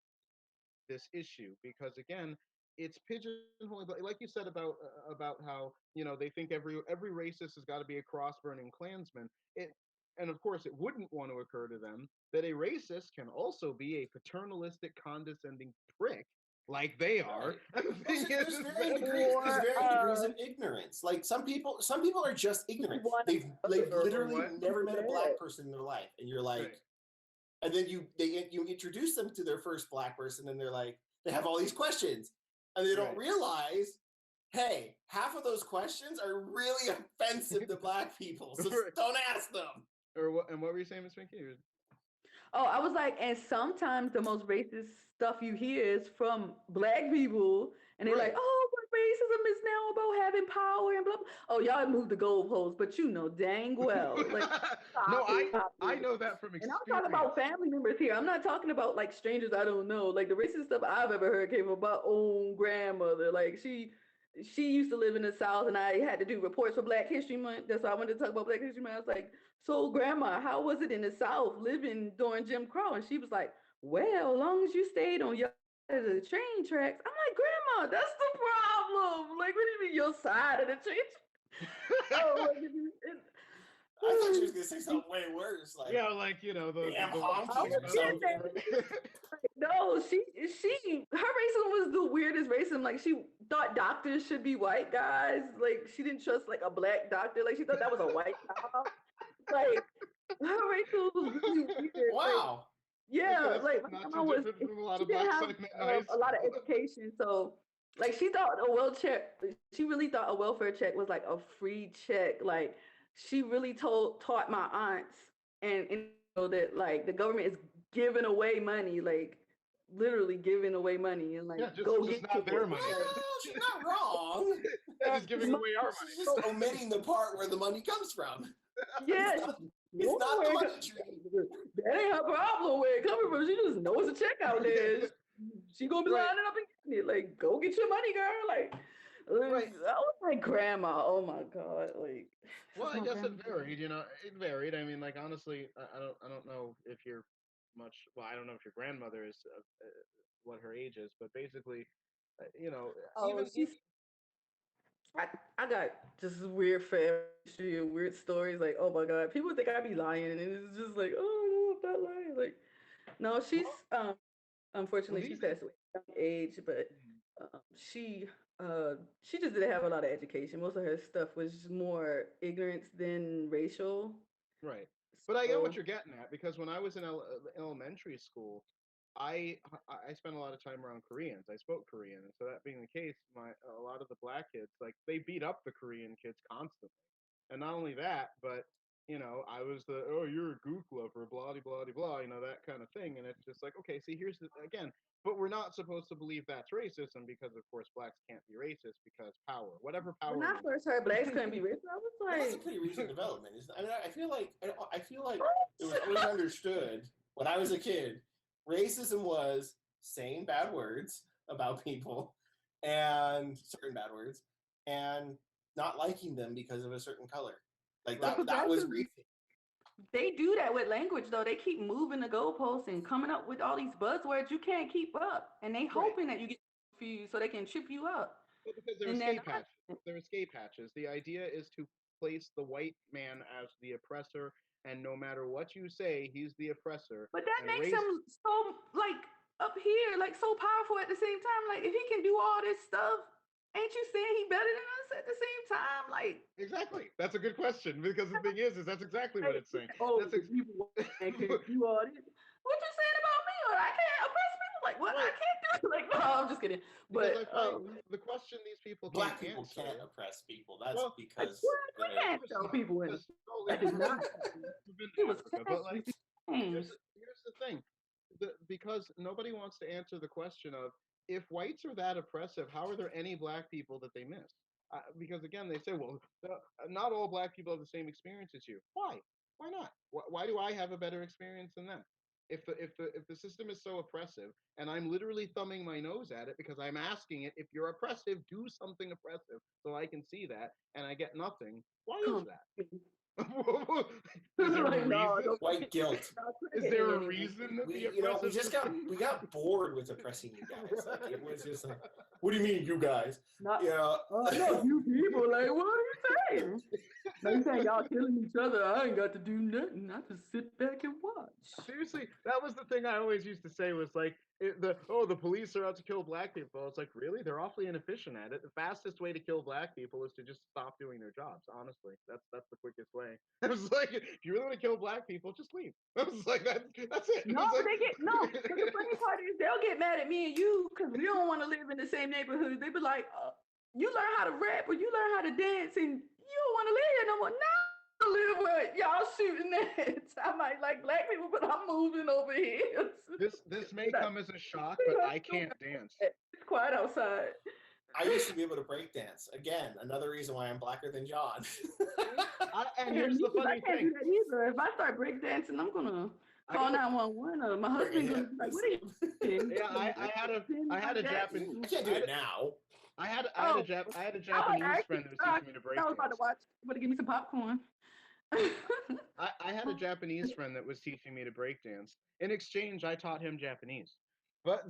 this issue because again it's pigeonholing, but like you said about how they think every racist has got to be a cross-burning Klansman. And of course, it wouldn't want to occur to them that a racist can also be a paternalistic, condescending prick like they are. There's varying degrees of ignorance. Like some people are just ignorant. They've literally never met a black person in their life, and you're like, right. And then you introduce them to their first black person, and they're like, they have all these questions, and they don't realize, hey, half of those questions are really offensive to black people, so don't ask them. Or what? And what were you saying, Ms. Pinky? Oh, I was like, and sometimes the most racist stuff you hear is from black people, and they're like, oh, but racism is now about having power and blah, blah. Oh, y'all moved the goalposts, but you know dang well. Like, no, I know that from experience. And I'm talking about family members here. I'm not talking about like strangers I don't know. Like the racist stuff I've ever heard came from my own grandmother. Like she used to live in the South, and I had to do reports for Black History Month. That's why I wanted to talk about Black History Month. I was like, so grandma, how was it in the South living during Jim Crow? And she was like, well, as long as you stayed on your side of the train tracks. I'm like, grandma, that's the problem. Like, what do you mean your side of the train tracks? I thought she was gonna say something way worse. Like, yeah, like, you know, the no, she her racism was the weirdest racism. Like she thought doctors should be white guys. Like she didn't trust like a black doctor. Like she thought that was a white job. Like her racism was really weird. Wow. Like, yeah, like my mom was she didn't have a lot of education, so like she thought she really thought a welfare check was like a free check. Like she really taught my aunts and you know that like the government is giving away money, like literally giving away money, and like go get not their money. Well, she's not wrong. Just giving away our money. She's just omitting the part where the money comes from. Yeah, it's not the money tree. That ain't her problem where it coming from. She just knows a check out there. She gonna be lining up and getting it. Like, go get your money, girl. Like, I was like, grandma. Oh my god. Like, well, I guess it varied. You know, it varied. I mean, like honestly, I don't know if you're much. Well, I don't know if your grandmother is what her age is, but basically, you know, I got just weird family and weird stories. Like, oh my god, people think I be lying, and it's just like, oh no, I'm not lying. Like, no, she's unfortunately she passed away at a young age, but she just didn't have a lot of education. Most of her stuff was more ignorance than racial. Right. But I get what you're getting at, because when I was in elementary school, I spent a lot of time around Koreans. I spoke Korean, and so that being the case, a lot of the black kids, like, they beat up the Korean kids constantly. And not only that, but you know, I was you're a gook lover, blah blah blah, you know, that kind of thing. And it's just like, okay, see, here's again, but we're not supposed to believe that's racism, because of course blacks can't be racist because power, whatever power. When I first heard blacks couldn't be racist, I was like, that's a pretty recent development. I mean, I feel like it was always understood when I was a kid. Racism was saying bad words about people, and certain bad words, and not liking them because of a certain color. Like that was racist. They do that with language, though. They keep moving the goalposts and coming up with all these buzzwords you can't keep up, and they hoping that you get confused so they can trip you up. Well, because they're escape hatches. They're escape hatches. The idea is to place the white man as the oppressor, and no matter what you say, he's the oppressor. But that makes him so, like, up here, like, so powerful at the same time. Like, if he can do all this stuff, ain't you saying he better than us at the same time? Like, exactly. That's a good question, because the thing is that's exactly what it's saying. Oh, that's people can do all this. What you saying about me? Or I can't oppress people? Like, what? I can't do it. Like, no, I'm just kidding. But the question these people black people can't oppress people. That's because we can't tell people in that is not. It was but like, here's the thing. Because nobody wants to answer the question of, if whites are that oppressive, how are there any black people that they miss? Because again, they say, well, not all black people have the same experience as you. Why? Why not? Why do I have a better experience than them? If the system is so oppressive, and I'm literally thumbing my nose at it because I'm asking it, if you're oppressive, do something oppressive so I can see that, and I get nothing. Why is that? Is there a reason? White guilt. Is there a reason that we got bored with oppressing you guys. Like, it was just like, what do you mean, you guys? No, you people. Like, what are you saying? Like, you saying y'all killing each other? I ain't got to do nothing. I just sit back and watch. Seriously, that was the thing I always used to say, was like, the police are out to kill black people. It's like, really? They're awfully inefficient at it. The fastest way to kill black people is to just stop doing their jobs. Honestly, that's the quickest way. I was like, if you really want to kill black people, just leave. I was like, that's it. No, Like, they get no. Because the funny part is they'll get mad at me and you because we don't want to live in the same neighborhood. They be like, "You learn how to rap or you learn how to dance, and you don't want to live here no more." No, I live where y'all shooting at. I might like black people, but I'm moving over here. this may come as a shock, but I can't dance. It's quiet outside. I used to be able to break dance. Again, another reason why I'm blacker than John. And here's the funny I can't thing. do that either. If I start breakdancing, I'm gonna call 911 or my husband's gonna be like, "What are you doing?" Yeah, I had a Japanese. I can't do it now. I had a Japanese friend who was teaching me to break I was about to watch. But give me some popcorn. I had a Japanese friend that was teaching me to break dance. In exchange, I taught him Japanese. But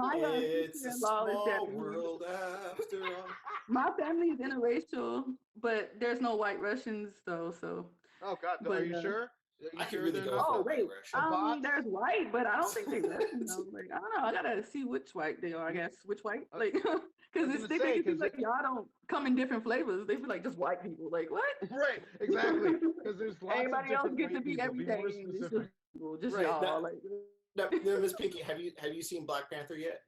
It's a small world after all. My family is interracial, but there's no white Russians though. So. Oh God, are you sure? I can really go. Oh wait, there's white, but I don't think they're Russian. Like I don't know. I gotta see which white they are. I guess which white, like, because they make it seem like y'all don't come in different flavors. They feel like just white people. Like what? Right, exactly. Because there's lots everybody of else gets to be everything. Just right. Y'all. Now, Miss Pinky, have you seen Black Panther yet?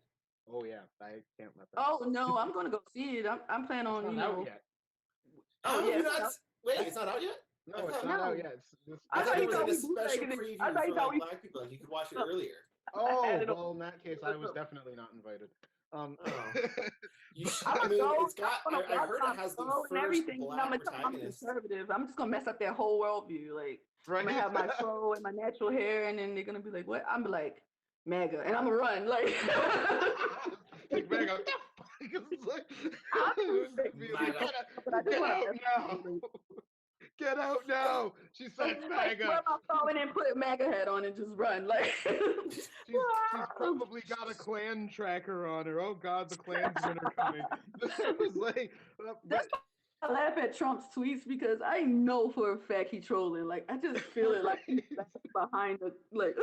Oh yeah, I can't let that. Oh no, I'm gonna go see it. I'm planning on it's not out yet. Oh yeah. Wait, it's not out yet. No, it's not out yet. I thought it was like a special preview for like black people. Like you could watch it earlier. Oh, well, in that case, I was definitely not invited. I mean, it's got. I heard it has the first black protagonist. Conservative. I'm just gonna mess up their whole worldview. Like I'm gonna have my fro and my natural hair, and then they're gonna be like, "What?" I'm like, "MAGA," and I'm gonna run like. Like MAGA. Get out now! She said MAGA. Grab my phone and put MAGA head on and just run. Like she's probably got a Klan tracker on her. Oh God, the Klansmen are coming. It was like I laugh at Trump's tweets because I know for a fact he's trolling. Like I just feel it like he's behind the like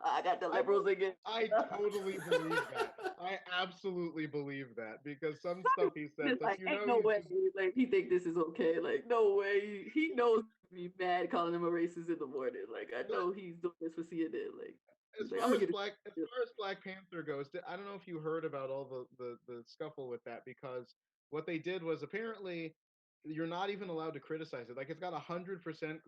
I got the liberals again. I totally believe that. I absolutely believe that because some stuff he said. Like, ain't no way. Like he think this is okay. Like no way. He knows me mad calling him a racist in the morning. Like I know he's doing this for CNN. Like as far as Black Panther goes, I don't know if you heard about all the scuffle with that because what they did was apparently you're not even allowed to criticize it. Like it's got 100%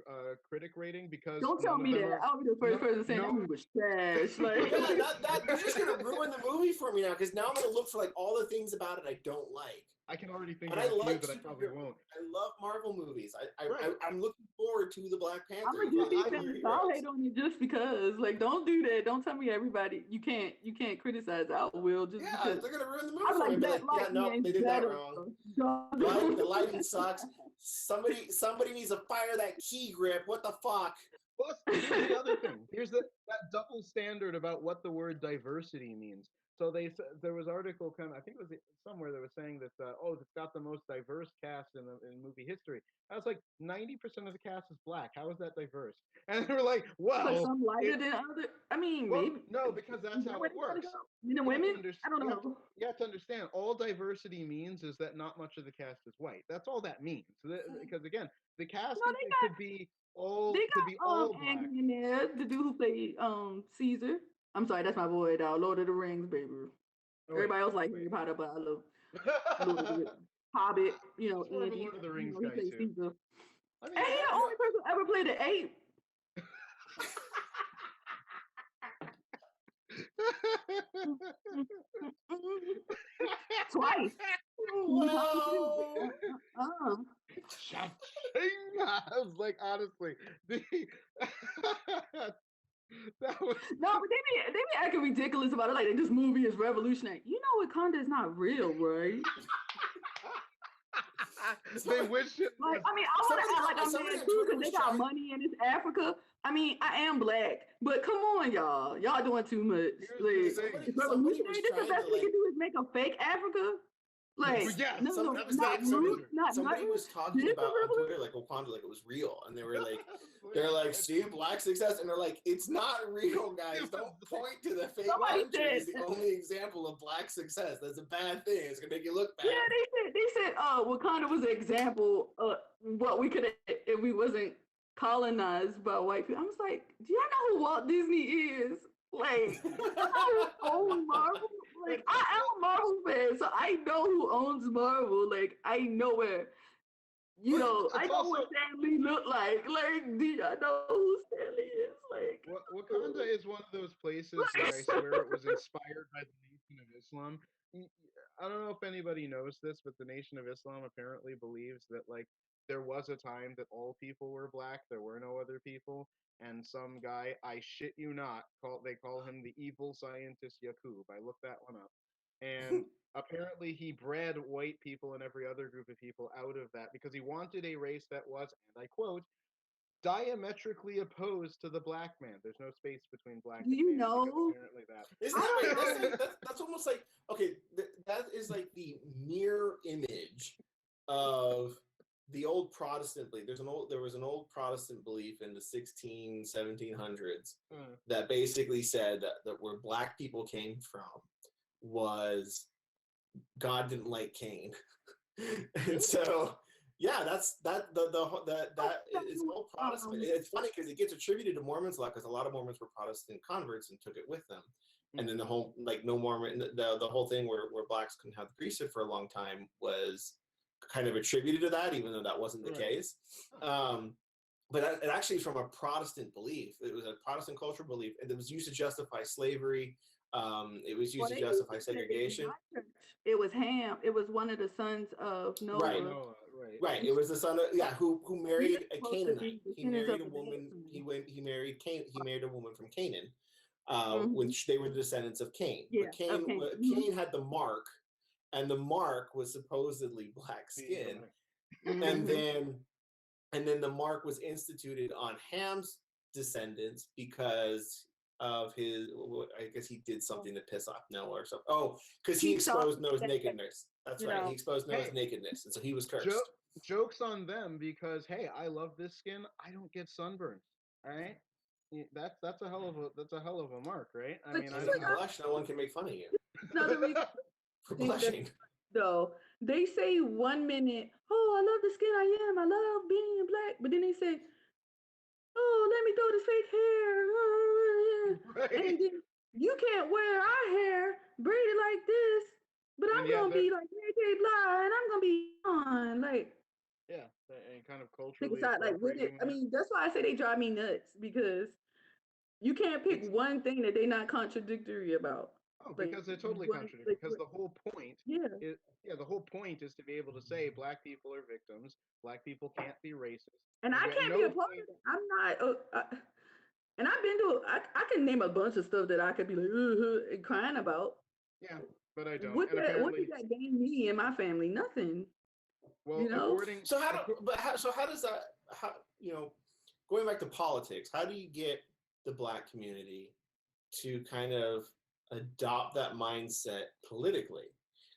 critic rating because don't tell me that. I'll be the first person saying that movie was trash. Like you're just gonna ruin the movie for me now because now I'm gonna look for like all the things about it I don't like. I can already think of a few that I probably won't. I love Marvel movies. I'm looking forward to the Black Panther. I'm gonna give I'll hate on you just because. Like, don't do that. Don't tell me everybody you can't criticize. I will just because they're gonna ruin the movie for me. Like, no, they did that wrong. The lighting sucks. Somebody needs to fire that key grip. What the fuck? Plus, here's the other thing. Here's that double standard about what the word diversity means. So there was article I think it was somewhere that was saying that it's got the most diverse cast in movie history. I was like 90% of the cast is black. How is that diverse? And they were like, well, some lighter than other. I mean, well, maybe no, because that's how it works. Men and women. I don't know. You have to understand. All diversity means is that not much of the cast is white. That's all that means. Because again, the cast could be all black. In there, the dude who played Caesar. I'm sorry, that's my boy, dog. Lord of the Rings, baby. Everybody else like Harry Potter, but I love Hobbit. You know, Andy. Lord of the Rings he guy played too. Caesar. And he's the only person who ever played an ape. Twice. Whoa. I was like, honestly, that was no, but they be acting ridiculous about it. Like this movie is revolutionary. You know, Wakanda is not real, right? They wish it. Like, I mean, I want to act like I'm mad too because they got money and it's Africa. I mean, I am black, but come on, y'all. Y'all doing too much. Like, it's revolutionary. This the best we can do is make a fake Africa. Like, Yeah, no, Some, no, it was not like somebody, rude, not somebody nothing. was talking This about on is Twitter like Wakanda like it was real, and they were like, they're like, see, black success, and they're like, it's not real, guys. Don't point to the fake Somebody lime tree as said- the only example of black success. That's a bad thing. It's gonna make you look bad. Yeah, they said Wakanda was an example of what we could if we wasn't colonized by white people. I was like, do y'all know who Walt Disney is? Like, you know who owns Marvel? Like, I am a Marvel fan, so I know who owns Marvel. Like, I know where, you know, I know what Stan Lee looked like. Like, do y'all know who Stan Lee is? Like, Wakanda is one of those places that I swear it was inspired by the Nation of Islam. I don't know if anybody knows this, but the Nation of Islam apparently believes that like there was a time that all people were black, there were no other people, and some guy, I shit you not, they call him the evil scientist Yakub. I looked that one up. And apparently he bred white people and every other group of people out of that because he wanted a race that was, and I quote, diametrically opposed to the black man. There's no space between black and you man. know, Apparently that. Isn't that right? That's almost like, okay, that is like the mirror image of the old Protestant belief. There was an old Protestant belief in the 1700s that basically said that where black people came from was God didn't like Cain. And so yeah, that is all Protestant. It's funny because it gets attributed to Mormons a lot because a lot of Mormons were Protestant converts and took it with them. And then the whole like no Mormon the whole thing where blacks couldn't have the priesthood for a long time was kind of attributed to that, even though that wasn't the case. But it actually is from a Protestant belief. It was a Protestant cultural belief, and it was used to justify slavery. It was used to justify segregation. It was Ham. It was one of the sons of Noah. Right. Right. It was the son of who married a Canaanite. He married a woman. He married a woman from Canaan. Which they were the descendants of Cain. Yeah, But Cain had the mark, and the mark was supposedly black skin. And then the mark was instituted on Ham's descendants because of his, I guess he did something to piss off Noah or something. Oh, because he exposed Noah's nakedness. That's right. He exposed Noah's nakedness, and so he was cursed. Jokes on them because hey, I love this skin. I don't get sunburned. All right. That's a hell of a mark, right? I mean, I don't know. Blush, no one can make fun of you. Another reason for blushing. Though they say 1 minute, oh, I love the skin I love being black, but then they say, oh, let me throw this fake hair, and then you can't wear our hair braided like this, but I'm gonna be like Mary blah, and I'm gonna be on like. Yeah, and kind of culturally. Like with it, I mean, that's why I say they drive me nuts because you can't pick one thing that they're not contradictory about. Oh, because they're totally contradictory. Because the whole point, the whole point is to be able to say black people are victims. Black people can't be racist. And I can't be a part of it. I'm not. And I've been to. I can name a bunch of stuff that I could be like and crying about. Yeah, but I don't. What did that gain me and my family? Nothing. Well, you know? So how does that? How going back to politics? How do you get the black community to kind of adopt that mindset politically?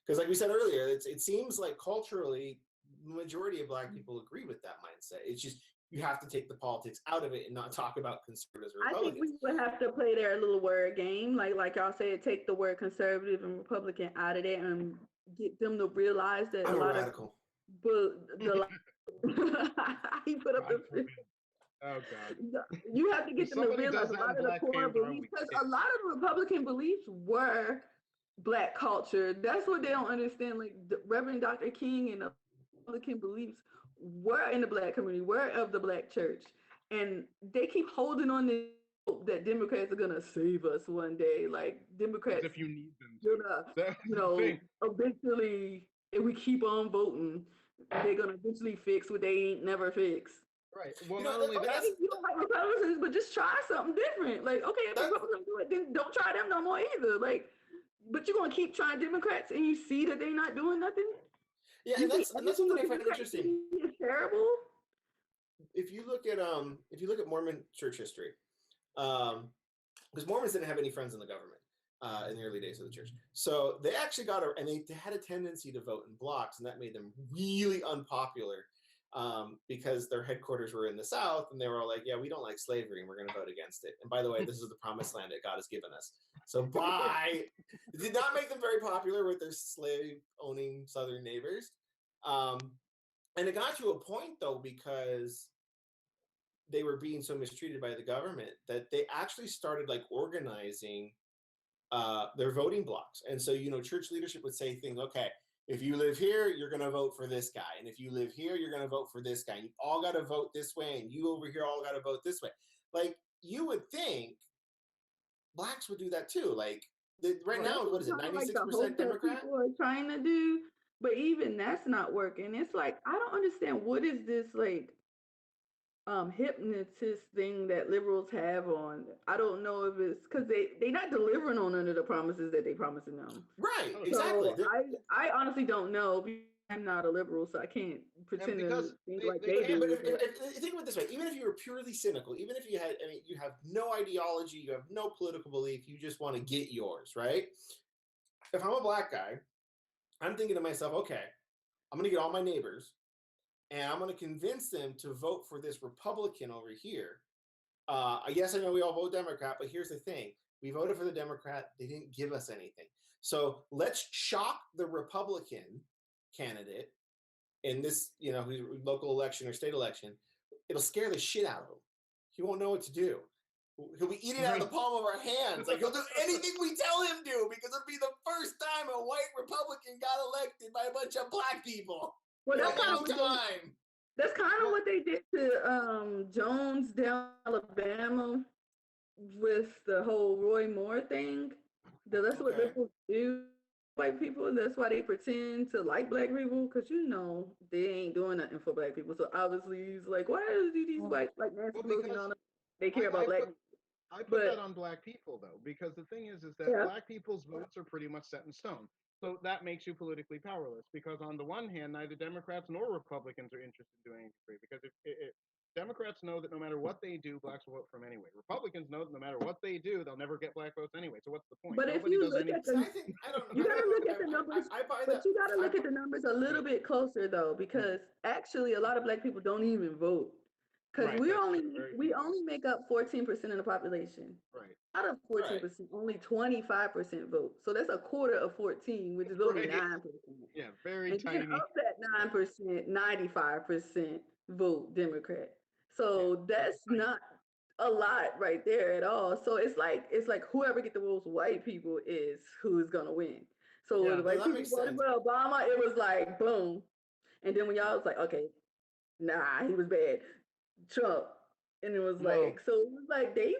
Because like we said earlier, it seems like culturally the majority of black people agree with that mindset. It's just you have to take the politics out of it and not talk about conservatives or Republicans. I think we would have to play their little word game, like y'all said, take the word conservative and Republican out of there and get them to realize that I'm a radical. He put up the. Oh God! You have to get them to realize a lot of the core beliefs, because a lot of the Republican beliefs were black culture. That's what they don't understand. Like Reverend Dr. King and the Republican beliefs were in the black community, were of the black church, and they keep holding on to hope that Democrats are gonna save us one day. Like Democrats, if you need them, eventually, if we keep on voting, they're gonna eventually fix what they ain't never fixed. Right. Well, not only that, you don't like Republicans, but just try something different. Like, okay, if Republicans do it, then don't try them no more either. Like, but you're gonna keep trying Democrats, and you see that they're not doing nothing. Yeah, and that's something I find interesting. It's terrible. If you look at Mormon church history, because Mormons didn't have any friends in the government. in the early days of the church. So they actually and they had a tendency to vote in blocks, and that made them really unpopular because their headquarters were in the South, and they were all like, yeah, we don't like slavery, and we're going to vote against it. And by the way, this is the promised land that God has given us. So bye. It did not make them very popular with their slave-owning Southern neighbors. And it got to a point, though, because they were being so mistreated by the government that they actually started like organizing their voting blocks. And so, church leadership would say things, okay, if you live here, you're going to vote for this guy. And if you live here, you're going to vote for this guy. And you all got to vote this way. And you over here all got to vote this way. Like, you would think blacks would do that too. Like, right now, what is it, 96% Democrat? People are trying to do, but even that's not working. It's like, I don't understand, what is this, like, hypnotist thing that liberals have on. I don't know if it's because they not delivering on none of the promises that they promising them. Right, exactly. So I honestly don't know. I'm not a liberal, so I can't pretend to think like they do. But think of it this way: even if you were purely cynical, even if you have no ideology, you have no political belief, you just want to get yours, right? If I'm a black guy, I'm thinking to myself, okay, I'm going to get all my neighbors, and I'm going to convince them to vote for this Republican over here. Yes, I know we all vote Democrat, but here's the thing. We voted for the Democrat. They didn't give us anything. So let's shock the Republican candidate in this, local election or state election. It'll scare the shit out of him. He won't know what to do. He'll be eating out of the palm of our hands. Like, he'll do anything we tell him to, because it'll be the first time a white Republican got elected by a bunch of black people. Well, that's kind of what they did to Jones down Alabama with the whole Roy Moore thing. That's what liberals do, white people. That's why they pretend to like black people, because they ain't doing nothing for black people. So obviously he's like, why are these white like Nancy Pelosi on them? They care about black people. I put that on black people, though, because the thing is that black people's votes are pretty much set in stone. So that makes you politically powerless, because on the one hand, neither Democrats nor Republicans are interested in doing anything free, because if Democrats know that no matter what they do, blacks will vote for them anyway. Republicans know that no matter what they do, they'll never get black votes anyway. So what's the point? But Nobody if you look at you gotta look at the numbers, but you gotta look at the numbers a little bit closer, though, because actually a lot of black people don't even vote. Because we only make up 14% of the population. Right. Out of 14%, only 25% vote. So that's a quarter of 14, which is only 9%. Yeah, very and tiny. And of that 9%, 95% vote Democrat. So that's not a lot right there at all. So it's like whoever get the most white people is who's gonna win. So when the white people voted for Obama, it was like boom. And then when y'all was like, okay, nah, he was bad. Trump, and it was like, so it was like Davey,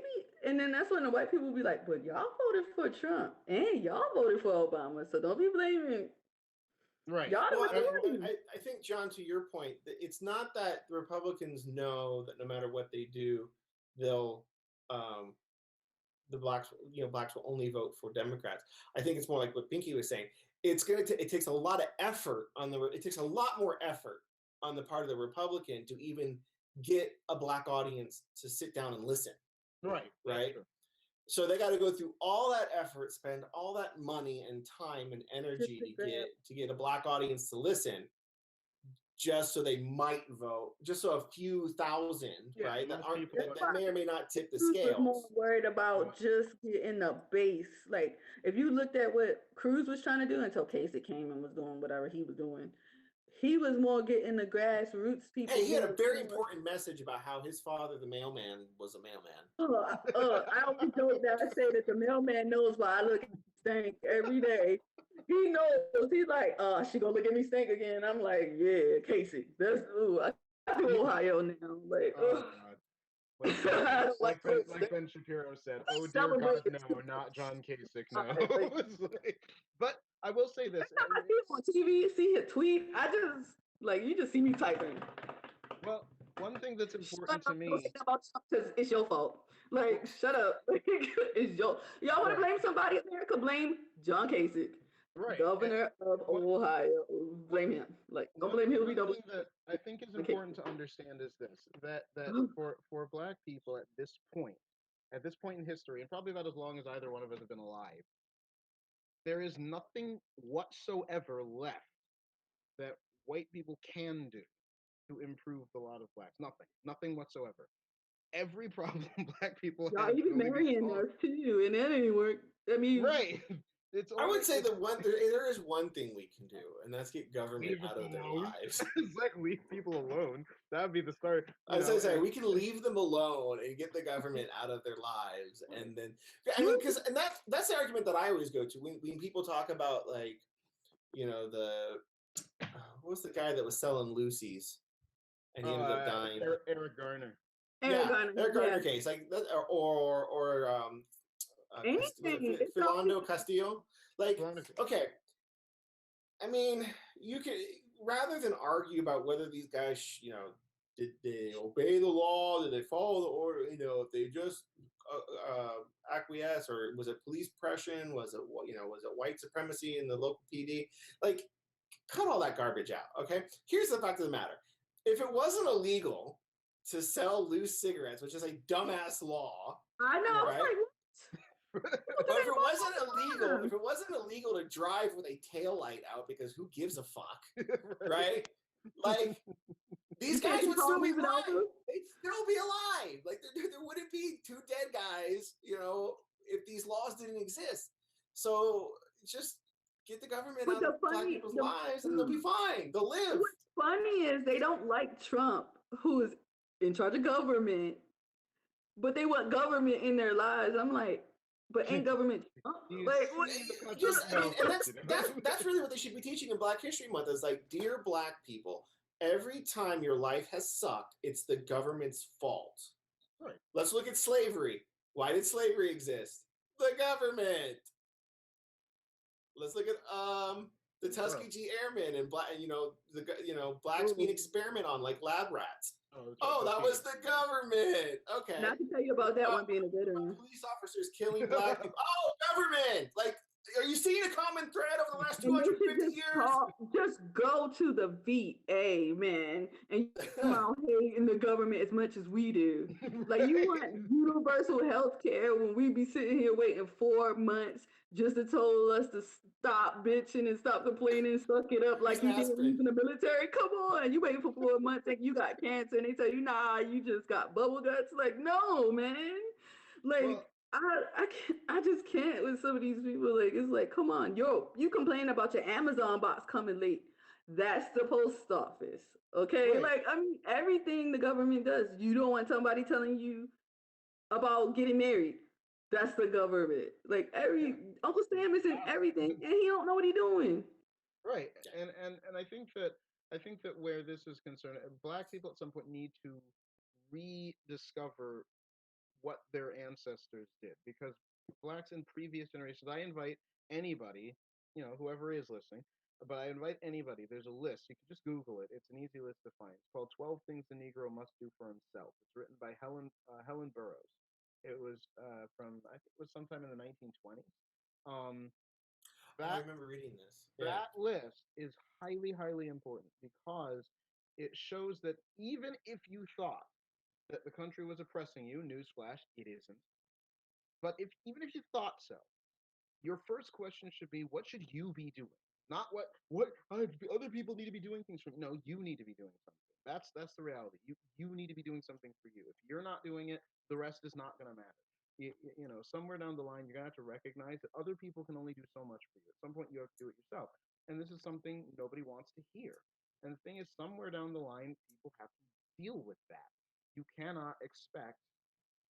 and then that's when the white people be like, but y'all voted for Trump and y'all voted for Obama, so don't be blaming y'all. I think, John, to your point, it's not that the Republicans know that no matter what they do, they'll blacks will only vote for Democrats. I think it's more like what Pinky was saying. It takes a lot of effort it takes a lot more effort on the part of the Republican to even get a black audience to sit down and listen. Right. So they got to go through all that effort, spend all that money and time and energy to get a black audience to listen, just so they might vote, just so a few thousand, right? That may or may not tip the scales. I'm more worried about just getting the base. Like, if you looked at what Cruz was trying to do until Kasich came and was doing whatever he was doing, he was more getting the grassroots people. Hey, he had a very important message about how his father, the mailman, was a mailman. I always joke that I say that the mailman knows why I look at stink every day. He knows. He's like, she gonna look at me stink again. I'm like, yeah, Casey. That's I do Ohio now. Like, like Ben Shapiro said, oh dear God, no, not John Kasich, no. But I will say this. I see him on TV, see his tweet. You just see me typing. Well, one thing that's important to me. Because it's your fault. Like, shut up. It's y'all want to blame somebody? America, blame John Kasich, governor of Ohio. Blame him. Like, don't blame him. One thing that I think is important to understand is this: that for black people at this point in history, and probably about as long as either one of us have been alive, there is nothing whatsoever left that white people can do to improve the lot of blacks. Nothing whatsoever. Every problem black people Y'all have can even only be marrying solved. us too, and that ain't work. I mean, Right. It's I only would say there is one thing we can do, and that's get government leave us out of their alone. lives. It's like leave people alone. That would be the start. I was gonna say we can leave them alone and get the government out of their lives, and then I mean, because and that's the argument that I always go to when people talk about like, the what was the guy that was selling Lucy's and he ended up dying? Eric Garner. Eric Garner case, like that, or Philando Castillo. Like, okay, I mean, you could rather than argue about whether these guys, did they obey the law, did they follow the order, if they just acquiesce, or was it police pressure, was it white supremacy in the local PD? Like, cut all that garbage out. Okay, here's the fact of the matter: if it wasn't illegal to sell loose cigarettes, which is a dumbass law, I know, right? But if it wasn't illegal to drive with a tail light out, because who gives a fuck, right? Like, these guys would still be alive. They'd still be alive. Like, there wouldn't be two dead guys, if these laws didn't exist. So just get the government out of black people's lives, and they'll be fine. They'll live. What's funny is they don't like Trump, who is in charge of government, but they want government in their lives. I'm like, but ain't government Trump? Like, what? And that's really what they should be teaching in Black History Month. Is like, dear black people, every time your life has sucked, it's the government's fault. Right. Let's look at slavery. Why did slavery exist? The government. Let's look at the Tuskegee Airmen and blacks being experimented on like lab rats. Oh, that was the government. Okay. And I can tell you about that one being a veteran. Police officers killing black people. Oh, government! Like, are you seeing a common thread over the last 250 years? Just go to the VA, man, and you out hating the government as much as we do. Like, you want universal health care when we be sitting here waiting 4 months just to tell us to stop bitching and stop complaining and suck it up like you did in the military. Come on, you waiting for 4 months and you got cancer and they tell you, nah, you just got bubble guts. Like, no, man. Like, well, I just can't with some of these people. Like, it's like, come on, you complain about your Amazon box coming late. That's the post office. Okay. Right. Like, I mean, everything the government does, you don't want somebody telling you about getting married. That's the government. Like, Uncle Sam is in everything and he don't know what he's doing. Right. And I think that where this is concerned, black people at some point need to rediscover what their ancestors did, because blacks in previous generations, I invite anybody, whoever is listening, but I invite anybody, there's a list, you can just Google it, it's an easy list to find. It's called 12 Things the Negro Must Do for Himself. It's written by Helen Burroughs. It was from, I think it was sometime in the 1920s. I remember reading this. That list is highly, highly important, because it shows that even if you thought that the country was oppressing you, newsflash, it isn't. But even if you thought so, your first question should be, what should you be doing? Not what other people need to be doing things for. No, you need to be doing something. That's the reality. You need to be doing something for you. If you're not doing it, the rest is not going to matter. Somewhere down the line, you're going to have to recognize that other people can only do so much for you. At some point, you have to do it yourself. And this is something nobody wants to hear. And the thing is, somewhere down the line, people have to deal with that. You cannot expect,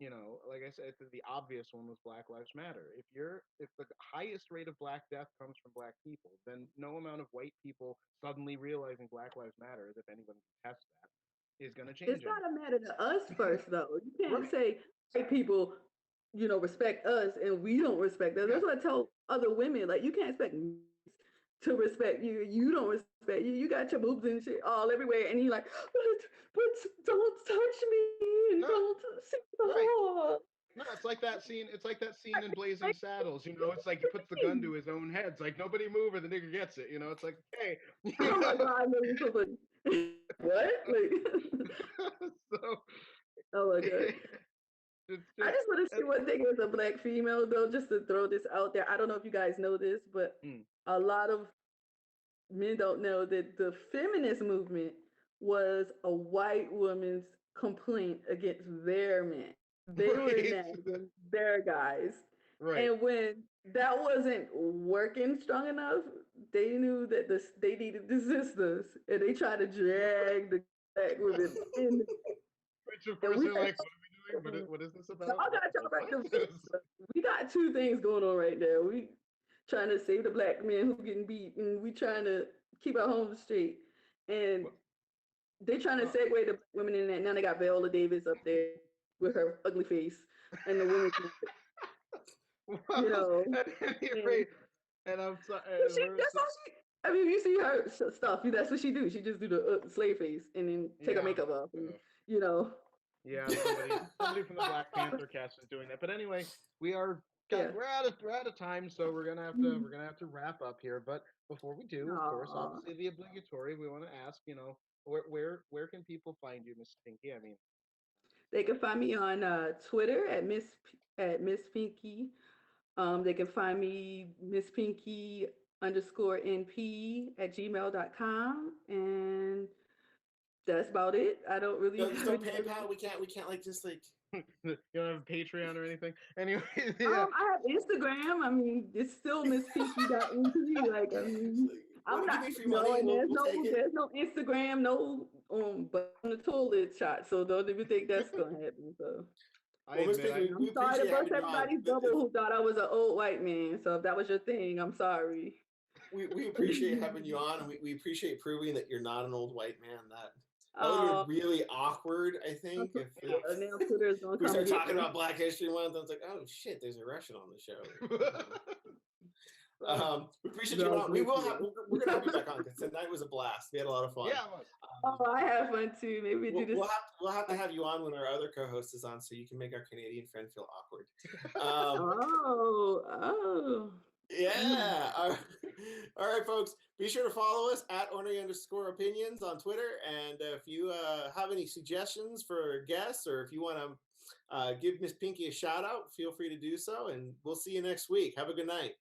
like I said, the obvious one was Black Lives Matter. If the highest rate of black death comes from black people, then no amount of white people suddenly realizing Black Lives Matter, as if anyone can test that, is going to change. It's got to matter to us first, though. You can't say white people, respect us and we don't respect them. That's what I tell other women. Like, you can't expect me to respect you. You don't respect you. You got your boobs and shit all everywhere, and you're like, but don't touch me and don't see the hole. No, it's like that scene. It's like that scene in Blazing Saddles. It's like he puts the gun to his own head. It's like, nobody move, or the nigga gets it. It's like, hey. Oh my God, I know you're so funny. What? Like, so. Oh my God. I just want to say one thing as a black female, though, just to throw this out there. I don't know if you guys know this, but a lot of men don't know that the feminist movement was a white woman's complaint against their men. They were nagging their guys. Right. And when that wasn't working strong enough, they knew that they needed the sisters, and they tried to drag the black women in. Which of course they're like, what are we doing? What is this about? We got two things going on right now. We trying to save the black men who getting beat, and we trying to keep our homes straight. And they trying to segue the women in that. Now they got Viola Davis up there with her ugly face and the women. You know, and I'm sorry. I mean, you see her stuff. That's what she do. She just do the slave face and then take her makeup off. And, you know. Yeah, somebody from the Black Panther cast is doing that. But anyway, we're out of time, so we're gonna have to wrap up here. But before we do, of course, obviously the obligatory, we want to ask, where can people find you, Miss Pinky? I mean, they can find me on Twitter at Miss Pinky. They can find me Miss Pinky _NP at gmail.com, and that's about it. I don't really. There's no PayPal. We can't like just like. You don't have a Patreon or anything. Anyway, I have Instagram. I mean, it's still Miss Pinky.NP. Like, I mean, I'm not. There's no Instagram, no but on the toilet shot. So don't even think that's gonna happen. So. I'm sorry to burst everybody's bubble who thought I was an old white man. So if that was your thing, I'm sorry. We appreciate having you on, and we appreciate proving that you're not an old white man. That would be really awkward, I think. If we start talking about Black History Month, I was like, oh shit, there's a Russian on the show. We appreciate you on. We're gonna have you back on because tonight was a blast. We had a lot of fun. Yeah. I have fun too. Maybe we do this. We'll have to have you on when our other co-host is on, so you can make our Canadian friend feel awkward. Yeah. All right, folks. Be sure to follow us at @ornery_opinions on Twitter. And if you have any suggestions for guests, or if you want to give Miss Pinky a shout out, feel free to do so. And we'll see you next week. Have a good night.